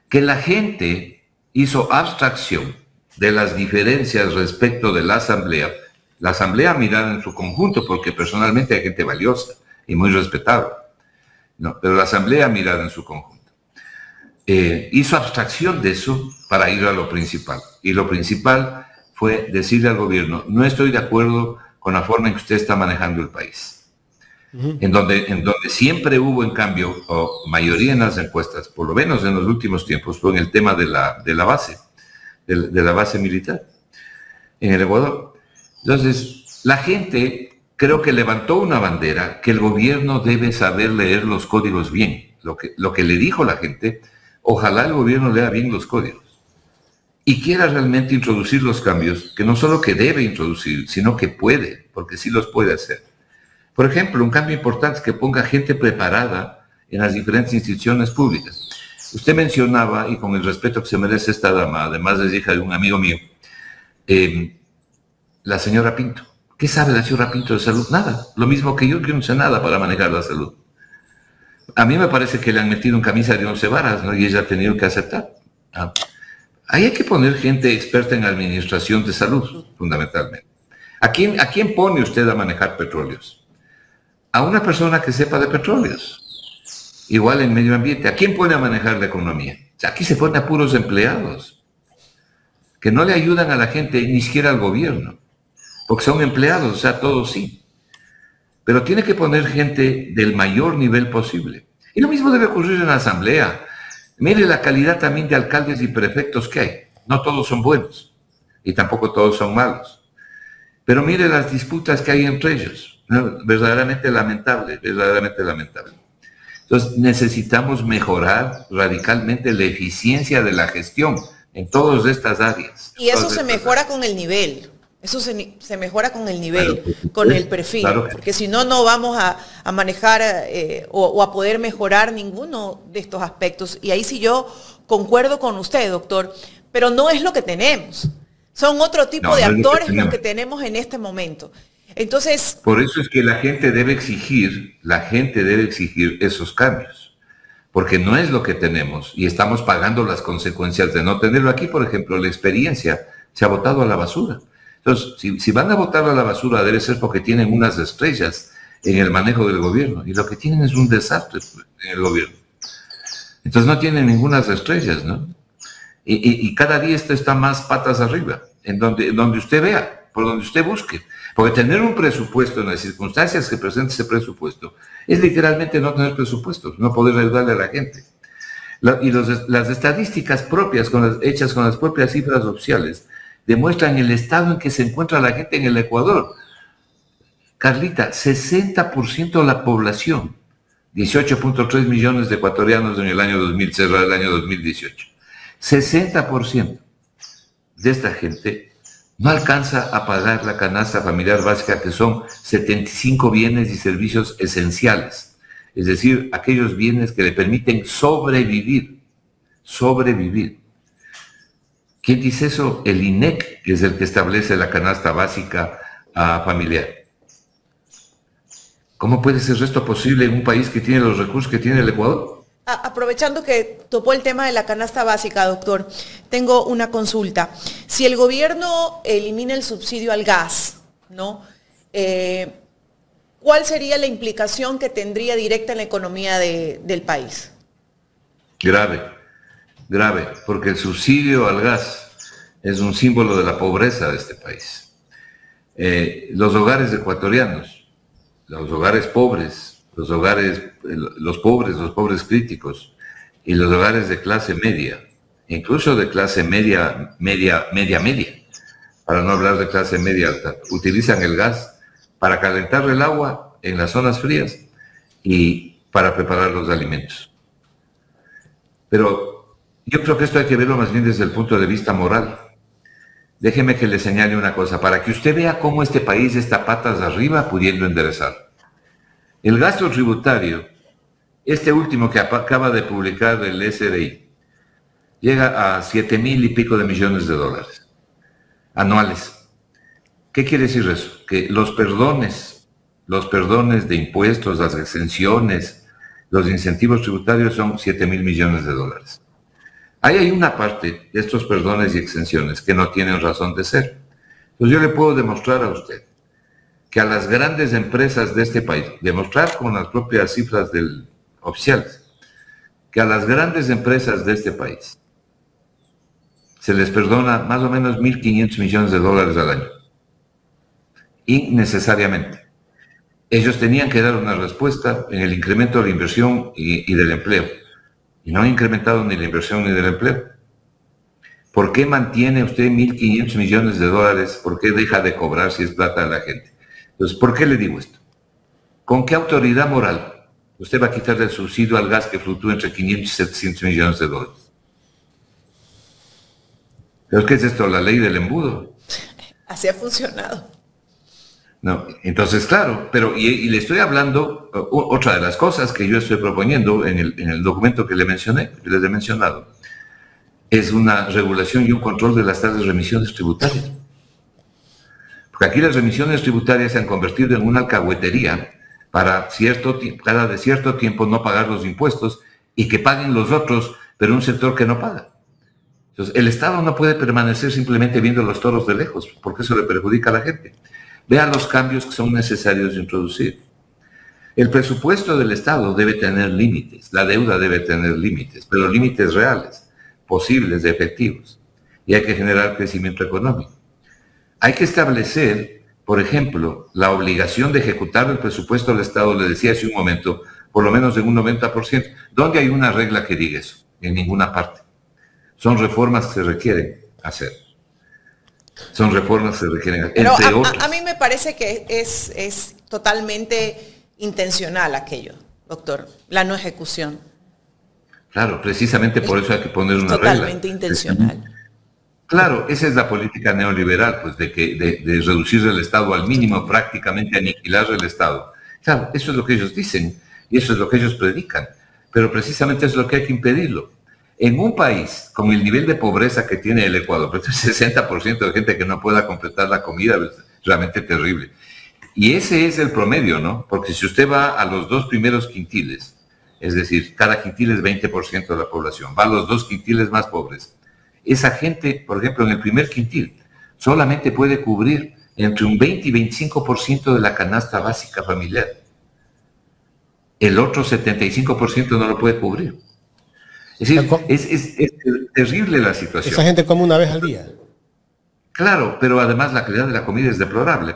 Que la gente hizo abstracción de las diferencias respecto de la Asamblea mirada en su conjunto, porque personalmente hay gente valiosa y muy respetada, ¿no? Pero la Asamblea mirada en su conjunto. Hizo abstracción de eso para ir a lo principal. Y lo principal fue decirle al gobierno, no estoy de acuerdo con la forma en que usted está manejando el país. En donde siempre hubo, en cambio, mayoría en las encuestas, por lo menos en los últimos tiempos, fue en el tema de la base militar en el Ecuador. Entonces, la gente creo que levantó una bandera que el gobierno debe saber leer los códigos bien. Lo que le dijo la gente, ojalá el gobierno lea bien los códigos y quiera realmente introducir los cambios, que no solo que debe introducir, sino que puede, porque sí los puede hacer. Por ejemplo, un cambio importante es que ponga gente preparada en las diferentes instituciones públicas. Usted mencionaba, y con el respeto que se merece esta dama, además es hija de un amigo mío, la señora Pinto. ¿Qué sabe la señora Pinto de salud? Nada. Lo mismo que yo no sé nada para manejar la salud. A mí me parece que le han metido en camisa de 11 varas, ¿no? Y ella ha tenido que aceptar. Ahí hay que poner gente experta en administración de salud, fundamentalmente. ¿A quién pone usted a manejar petróleos? A una persona que sepa de petróleos. Igual en medio ambiente. ¿A quién pone a manejar la economía? O sea, aquí se pone a puros empleados que no le ayudan a la gente, ni siquiera al gobierno, porque son empleados, o sea, todos sí. Pero tiene que poner gente del mayor nivel posible. Y lo mismo debe ocurrir en la Asamblea. Mire la calidad también de alcaldes y prefectos que hay. No todos son buenos y tampoco todos son malos. Pero mire las disputas que hay entre ellos. ¿No? Verdaderamente lamentable, verdaderamente lamentable. Entonces necesitamos mejorar radicalmente la eficiencia de la gestión en todas estas áreas. Y eso se mejora con el nivel. Eso se mejora con el nivel, claro, con el perfil, claro, porque si no, no vamos a manejar o a poder mejorar ninguno de estos aspectos. Y ahí sí yo concuerdo con usted, doctor, pero no es lo que tenemos. Son otro tipo de actores los que tenemos en este momento. Entonces, por eso es que la gente debe exigir esos cambios, porque no es lo que tenemos y estamos pagando las consecuencias de no tenerlo. Aquí, por ejemplo, la experiencia se ha botado a la basura. Entonces, si van a botar a la basura, debe ser porque tienen unas estrellas en el manejo del gobierno, y lo que tienen es un desastre en el gobierno. Entonces no tienen ninguna estrellas, ¿no? Y cada día esto está más patas arriba, en donde usted vea, por donde usted busque. Porque tener un presupuesto en las circunstancias que presenta ese presupuesto es literalmente no tener presupuestos, no poder ayudarle a la gente. Las estadísticas propias, hechas con las propias cifras oficiales, demuestran el estado en que se encuentra la gente en el Ecuador. Carlita, 60% de la población, 18.3 millones de ecuatorianos en el año 2000, cerrado el año 2018. 60% de esta gente no alcanza a pagar la canasta familiar básica, que son 75 bienes y servicios esenciales. Es decir, aquellos bienes que le permiten sobrevivir. Sobrevivir. ¿Quién dice eso? El INEC, que es el que establece la canasta básica familiar. ¿Cómo puede ser esto posible en un país que tiene los recursos que tiene el Ecuador? Aprovechando que topó el tema de la canasta básica, doctor, tengo una consulta. Si el gobierno elimina el subsidio al gas, ¿no? ¿Cuál sería la implicación que tendría directa en la economía del país? Grave, porque el subsidio al gas es un símbolo de la pobreza de este país. Los hogares ecuatorianos, los hogares pobres, los pobres críticos y los hogares de clase media, incluso de clase media, para no hablar de clase media alta, utilizan el gas para calentar el agua en las zonas frías y para preparar los alimentos. Pero yo creo que esto hay que verlo más bien desde el punto de vista moral. Déjeme que le señale una cosa, para que usted vea cómo este país está patas arriba pudiendo enderezar. El gasto tributario, este último que acaba de publicar el SRI, llega a 7,000 y pico de millones de dólares anuales. ¿Qué quiere decir eso? Que los perdones de impuestos, las exenciones, los incentivos tributarios son 7,000 millones de dólares. Ahí hay una parte de estos perdones y exenciones que no tienen razón de ser. Entonces yo le puedo demostrar a usted que a las grandes empresas de este país, demostrar con las propias cifras oficiales, que a las grandes empresas de este país se les perdona más o menos 1.500 millones de dólares al año. Innecesariamente. Ellos tenían que dar una respuesta en el incremento de la inversión y del empleo. Y no han incrementado ni la inversión ni del empleo. ¿Por qué mantiene usted 1.500 millones de dólares? ¿Por qué deja de cobrar si es plata de la gente? Entonces, ¿por qué le digo esto? ¿Con qué autoridad moral usted va a quitarle el subsidio al gas que fluctúa entre 500 y 700 millones de dólares? ¿Pero qué es esto? ¿La ley del embudo? Así ha funcionado. No, entonces, claro, pero y le estoy hablando, otra de las cosas que yo estoy proponiendo en el documento que le mencioné, que les he mencionado, es una regulación y un control de las tales remisiones tributarias. Porque aquí las remisiones tributarias se han convertido en una alcahuetería para cada cierto tiempo no pagar los impuestos y que paguen los otros, pero un sector que no paga. Entonces, el Estado no puede permanecer simplemente viendo los toros de lejos, porque eso le perjudica a la gente. Vean los cambios que son necesarios de introducir. El presupuesto del Estado debe tener límites, la deuda debe tener límites, pero límites reales, posibles, efectivos. Y hay que generar crecimiento económico. Hay que establecer, por ejemplo, la obligación de ejecutar el presupuesto del Estado, le decía hace un momento, por lo menos en un 90%. ¿Dónde hay una regla que diga eso? en ninguna parte. Son reformas que se requieren hacer. Son reformas que se requieren hacer. Pero entre otras. a mí me parece que es totalmente intencional aquello, doctor, la no ejecución. Claro, precisamente por eso hay que poner una regla. Totalmente intencional. Claro, esa es la política neoliberal, pues de reducir el Estado al mínimo, prácticamente aniquilar el Estado. Claro, eso es lo que ellos dicen y eso es lo que ellos predican, pero precisamente es lo que hay que impedirlo. En un país con el nivel de pobreza que tiene el Ecuador, pues el 60% de gente que no pueda completar la comida es realmente terrible. Y ese es el promedio, ¿no? Porque si usted va a los 2 primeros quintiles, es decir, cada quintil es 20% de la población, va a los 2 quintiles más pobres. Esa gente, por ejemplo, en el primer quintil, solamente puede cubrir entre un 20 y 25% de la canasta básica familiar. El otro 75% no lo puede cubrir. Es decir, es terrible la situación. Esa gente come una vez al día. Claro, pero además la calidad de la comida es deplorable.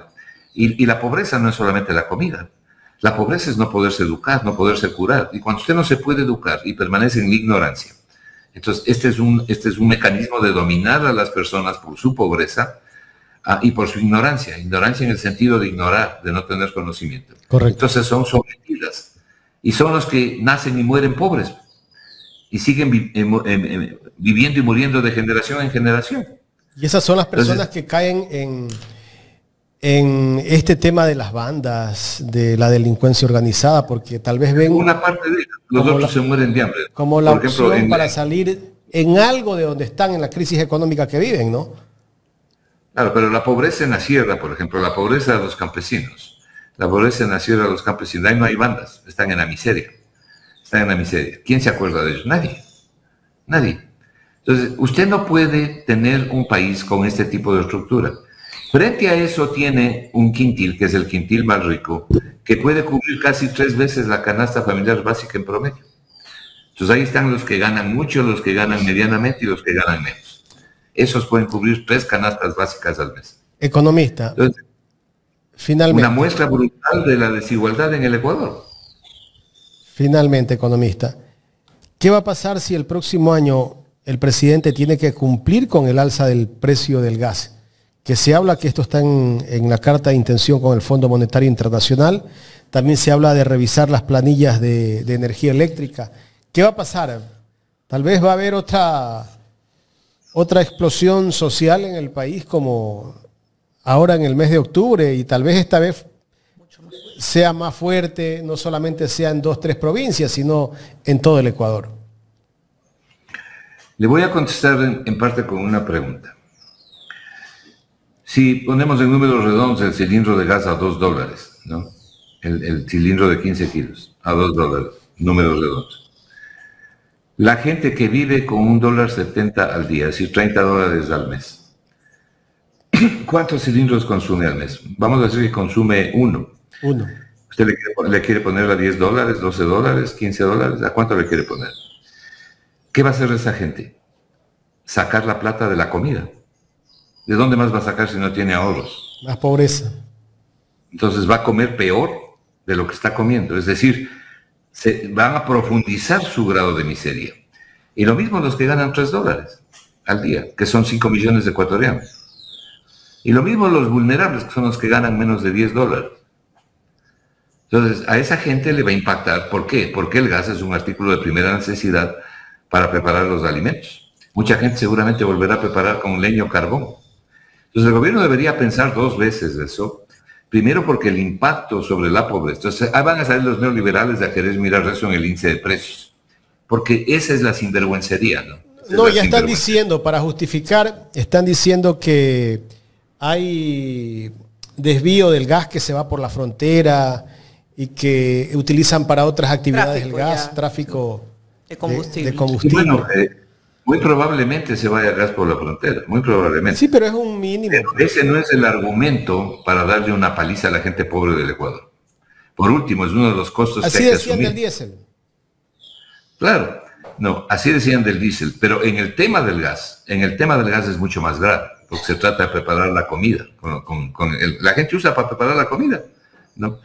Y la pobreza no es solamente la comida. La pobreza es no poderse educar, no poderse curar. Y cuando usted no se puede educar y permanece en la ignorancia, entonces este es un mecanismo de dominar a las personas por su pobreza y por su ignorancia. Ignorancia en el sentido de ignorar, de no tener conocimiento. Correcto. Entonces son sometidas. Y son los que nacen y mueren pobres. Y siguen viviendo y muriendo de generación en generación. Y esas son las personas que caen en este tema de las bandas, de la delincuencia organizada, porque tal vez ven... Una parte de ellos, los otros se mueren de hambre. Como la por ejemplo, opción para salir en algo de donde están, en la crisis económica que viven, ¿no? Claro, pero la pobreza en la sierra, por ejemplo, la pobreza de los campesinos, la pobreza en la sierra de los campesinos, ahí no hay bandas, están en la miseria. Están en la miseria. ¿Quién se acuerda de ellos? Nadie. Nadie. Entonces, usted no puede tener un país con este tipo de estructura. Frente a eso tiene un quintil, que es el quintil más rico, que puede cubrir casi 3 veces la canasta familiar básica en promedio. Entonces ahí están los que ganan mucho, los que ganan medianamente y los que ganan menos. Esos pueden cubrir 3 canastas básicas al mes. Economista, Entonces, finalmente. una muestra brutal de la desigualdad en el Ecuador. Finalmente, economista, ¿qué va a pasar si el próximo año el presidente tiene que cumplir con el alza del precio del gas? Que se habla que esto está en la carta de intención con el Fondo Monetario Internacional. También se habla de revisar las planillas de energía eléctrica. ¿Qué va a pasar? Tal vez va a haber otra explosión social en el país como ahora en el mes de octubre, y tal vez esta vez sea más fuerte, no solamente sea en 2 o 3 provincias, sino en todo el Ecuador. Le voy a contestar en parte con una pregunta. Si ponemos en números redondos el cilindro de gas a $2, ¿no? El cilindro de 15 kilos a $2, números redondos. La gente que vive con $1.70 al día, es decir, $30 al mes, ¿cuántos cilindros consume al mes? Vamos a decir que consume uno. ¿Usted le quiere poner a $10, $12, $15? ¿A cuánto le quiere poner? ¿Qué va a hacer esa gente? Sacar la plata de la comida. ¿De dónde más va a sacar si no tiene ahorros? Más pobreza. Entonces va a comer peor de lo que está comiendo. Es decir, se van a profundizar su grado de miseria. Y lo mismo los que ganan $3 al día, que son 5 millones de ecuatorianos. Y lo mismo los vulnerables, que son los que ganan menos de $10. Entonces, a esa gente le va a impactar. ¿Por qué? Porque el gas es un artículo de primera necesidad para preparar los alimentos. Mucha gente seguramente volverá a preparar con leña o carbón. Entonces, el gobierno debería pensar 2 veces eso. Primero, porque el impacto sobre la pobreza. Entonces, ahí van a salir los neoliberales a querer mirar eso en el índice de precios. Porque esa es la sinvergüencería, ¿no? No, ya están diciendo, para justificar, están diciendo que hay desvío del gas que se va por la frontera y que utilizan para otras actividades el gas, tráfico de combustible. Y bueno, muy probablemente se vaya gas por la frontera, muy probablemente. Sí, pero es un mínimo. Pero ese no es el argumento para darle una paliza a la gente pobre del Ecuador. Por último, es uno de los costos así que hay que decían asumir. del diésel. Claro, no, así decían del diésel, pero en el tema del gas es mucho más grave, porque se trata de preparar la comida. La gente usa para preparar la comida, ¿no?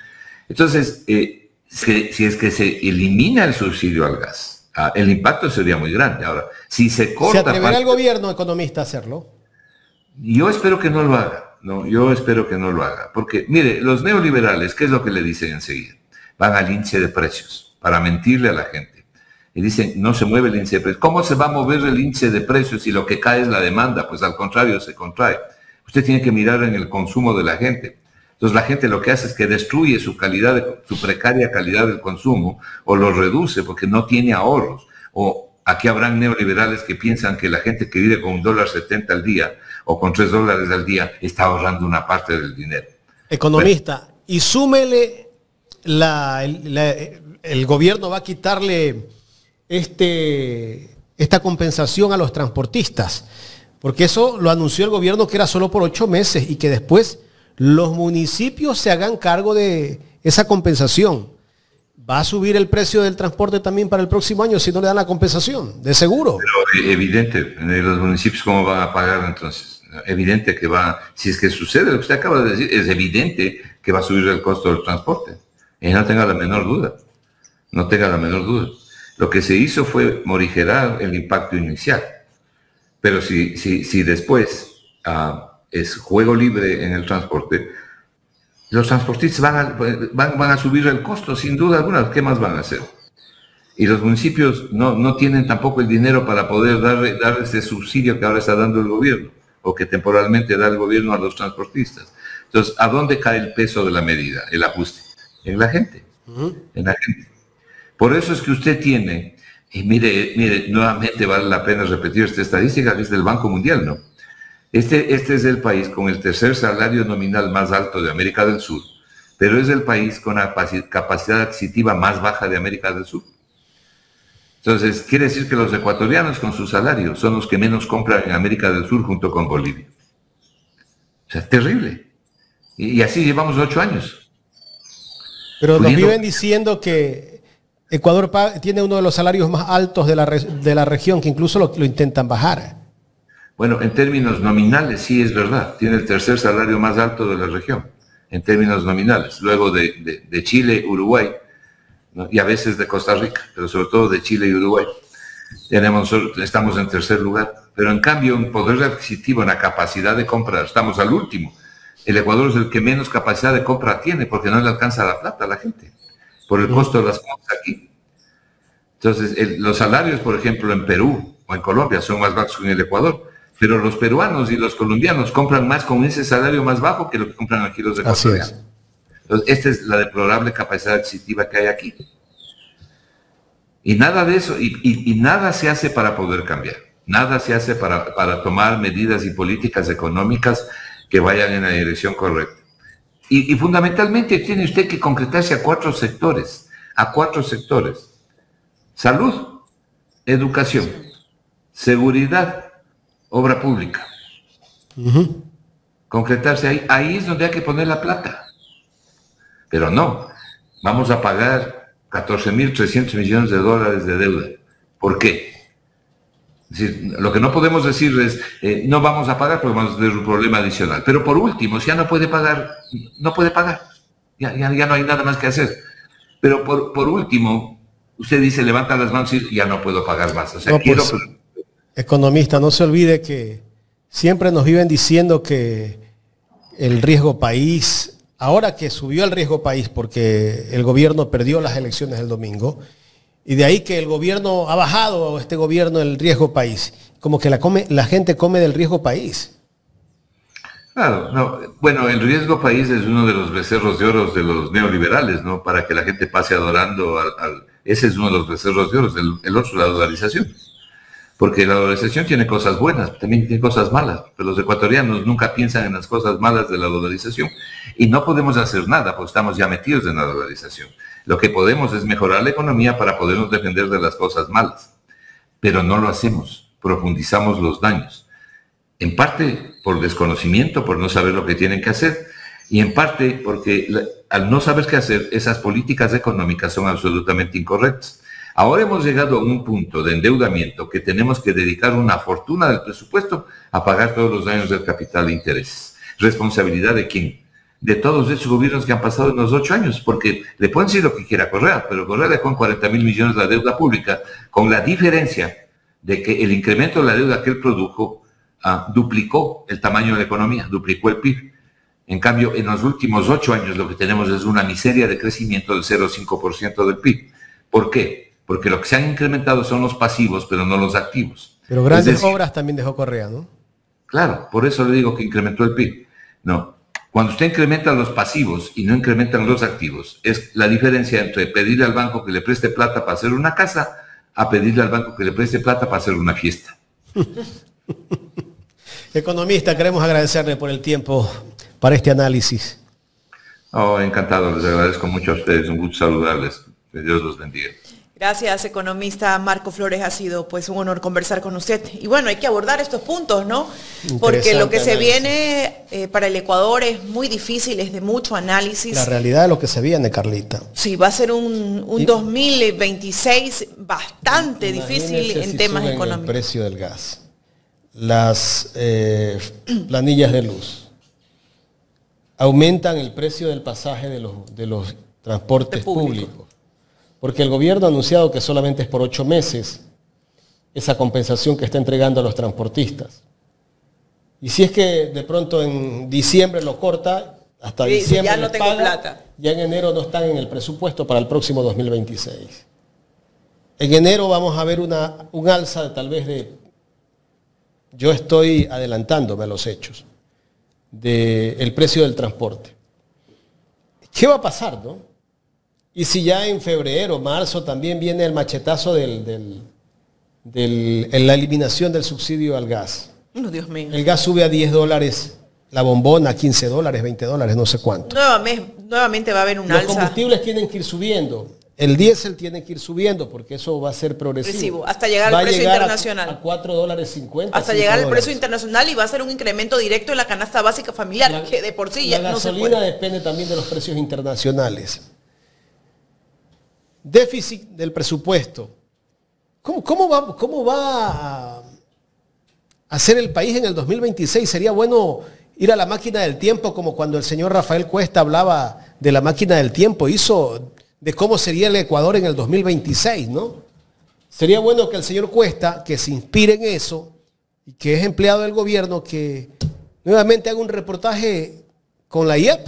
Entonces, si es que se elimina el subsidio al gas, el impacto sería muy grande. Ahora, si se corta... ¿Se atreverá el gobierno economista a hacerlo? Yo espero que no lo haga, ¿no? Yo espero que no lo haga. Porque, mire, los neoliberales, ¿qué es lo que le dicen enseguida? Van al índice de precios para mentirle a la gente. Y dicen, no se mueve el índice de precios. ¿Cómo se va a mover el índice de precios si lo que cae es la demanda? Pues al contrario, se contrae. Usted tiene que mirar en el consumo de la gente. Entonces la gente lo que hace es que destruye su su precaria calidad del consumo o lo reduce porque no tiene ahorros. O aquí habrán neoliberales que piensan que la gente que vive con $1.70 al día o con $3 al día está ahorrando una parte del dinero. Economista, y súmele el gobierno va a quitarle esta compensación a los transportistas, porque eso lo anunció el gobierno que era solo por 8 meses y que después los municipios se hagan cargo de esa compensación. ¿Va a subir el precio del transporte también para el próximo año si no le dan la compensación? De seguro. Pero evidente, los municipios ¿cómo van a pagar entonces? Evidente que va, si es que sucede lo que usted acaba de decir, es evidente que va a subir el costo del transporte. Y no tenga la menor duda. No tenga la menor duda. Lo que se hizo fue morigerar el impacto inicial. Pero si después es juego libre en el transporte, los transportistas van a subir el costo, sin duda alguna. ¿Qué más van a hacer? Y los municipios no tienen tampoco el dinero para poder dar ese subsidio que ahora está dando el gobierno, o que temporalmente da el gobierno a los transportistas. Entonces, ¿a dónde cae el peso de la medida, el ajuste? En la gente. En la gente. Por eso es que usted tiene, y mire, nuevamente vale la pena repetir esta estadística, que es del Banco Mundial, ¿no? Este es el país con el tercer salario nominal más alto de América del Sur, pero es el país con la capacidad adquisitiva más baja de América del Sur. Entonces, quiere decir que los ecuatorianos con su salario son los que menos compran en América del Sur junto con Bolivia. O sea, terrible. Y así llevamos 8 años. Pero nos viven diciendo que Ecuador tiene uno de los salarios más altos de la región, que incluso lo intentan bajar. Bueno, en términos nominales sí es verdad, tiene el tercer salario más alto de la región, en términos nominales, luego de Chile, Uruguay, ¿no? Y a veces de Costa Rica, pero sobre todo de Chile y Uruguay. Estamos en tercer lugar, pero en cambio en poder adquisitivo, en la capacidad de compra, estamos al último. El Ecuador es el que menos capacidad de compra tiene porque no le alcanza la plata a la gente, por el costo de las cosas aquí. Entonces, los salarios, por ejemplo, en Perú o en Colombia son más bajos que en el Ecuador. Pero los peruanos y los colombianos compran más con ese salario más bajo que lo que compran aquí los ecuatorianos. Entonces, esta es la deplorable capacidad adquisitiva que hay aquí. Y nada de eso, y nada se hace para poder cambiar. Nada se hace para tomar medidas y políticas económicas que vayan en la dirección correcta. Y fundamentalmente tiene usted que concretarse a 4 sectores. A 4 sectores. Salud, educación, seguridad, obra pública. Concretarse ahí es donde hay que poner la plata. Pero no, vamos a pagar 14.300 millones de dólares de deuda. ¿Por qué? Es decir, lo que no podemos decir es, no vamos a pagar porque vamos a tener un problema adicional. Pero por último, si ya no puede pagar, no puede pagar. Ya no hay nada más que hacer. Pero por último, usted dice, levanta las manos y dice, ya no puedo pagar más. O sea, no, pues, economista, no se olvide que siempre nos viven diciendo que el riesgo país, ahora que subió el riesgo país porque el gobierno perdió las elecciones el domingo, y de ahí que el gobierno ha bajado, este gobierno, el riesgo país, como que la gente come del riesgo país. Claro, no, bueno, el riesgo país es uno de los becerros de oro de los neoliberales, ¿no? Para que la gente pase adorando ese es uno de los becerros de oro, el otro, la dolarización. Porque la dolarización tiene cosas buenas, también tiene cosas malas, pero los ecuatorianos nunca piensan en las cosas malas de la dolarización y no podemos hacer nada porque estamos ya metidos en la dolarización. Lo que podemos es mejorar la economía para podernos defender de las cosas malas, pero no lo hacemos, profundizamos los daños. En parte por desconocimiento, por no saber lo que tienen que hacer, y en parte porque al no saber qué hacer, esas políticas económicas son absolutamente incorrectas. Ahora hemos llegado a un punto de endeudamiento que tenemos que dedicar una fortuna del presupuesto a pagar todos los daños del capital e intereses. ¿Responsabilidad de quién? de todos esos gobiernos que han pasado en los 8 años, porque le pueden decir lo que quiera Correa, pero Correa dejó en 40.000 millones la deuda pública, con la diferencia de que el incremento de la deuda que él produjo duplicó el tamaño de la economía, duplicó el PIB. En cambio, en los últimos 8 años lo que tenemos es una miseria de crecimiento del 0,5% del PIB. ¿Por qué? Porque lo que se han incrementado son los pasivos, pero no los activos. Pero grandes obras también dejó Correa, ¿no? Claro, por eso le digo que incrementó el PIB. No, cuando usted incrementa los pasivos y no incrementan los activos, es la diferencia entre pedirle al banco que le preste plata para hacer una casa a pedirle al banco que le preste plata para hacer una fiesta. Economista, queremos agradecerle por el tiempo para este análisis. Oh, encantado, les agradezco mucho a ustedes, un gusto saludarles. Que Dios los bendiga. Gracias, economista Marco Flores, ha sido pues un honor conversar con usted. Y bueno, hay que abordar estos puntos, ¿no? Porque lo que se viene para el Ecuador es muy difícil, es de mucho análisis. La realidad de lo que se viene, Carlita. Sí, va a ser un 2026 bastante difícil en temas económicos. El precio del gas, las planillas de luz, aumentan el precio del pasaje de los transportes públicos. Porque el gobierno ha anunciado que solamente es por 8 meses esa compensación que está entregando a los transportistas. Y si es que de pronto en diciembre lo corta, hasta diciembre ya no tengo plata. Ya en enero no están en el presupuesto para el próximo 2026. En enero vamos a ver un alza tal vez de, yo estoy adelantándome a los hechos, del precio del transporte. ¿Qué va a pasar, no? Y si ya en febrero, marzo también viene el machetazo en la eliminación del subsidio al gas. Oh, Dios mío. El gas sube a $10, la bombona a $15, $20, no sé cuánto. Nuevamente va a haber un alza. Los combustibles tienen que ir subiendo. El diésel tiene que ir subiendo porque eso va a ser progresivo. Hasta llegar al precio internacional. A $4.50. Hasta llegar al precio internacional y va a ser un incremento directo en la canasta básica familiar, que de por sí ya no se puede. La gasolina depende también de los precios internacionales. Déficit del presupuesto. ¿Cómo va a ser el país en el 2026? Sería bueno ir a la máquina del tiempo, como cuando el señor Rafael Cuesta hablaba de la máquina del tiempo, hizo de cómo sería el Ecuador en el 2026, ¿no? Sería bueno que el señor Cuesta, que se inspire en eso, y que es empleado del gobierno, que nuevamente haga un reportaje con la IEP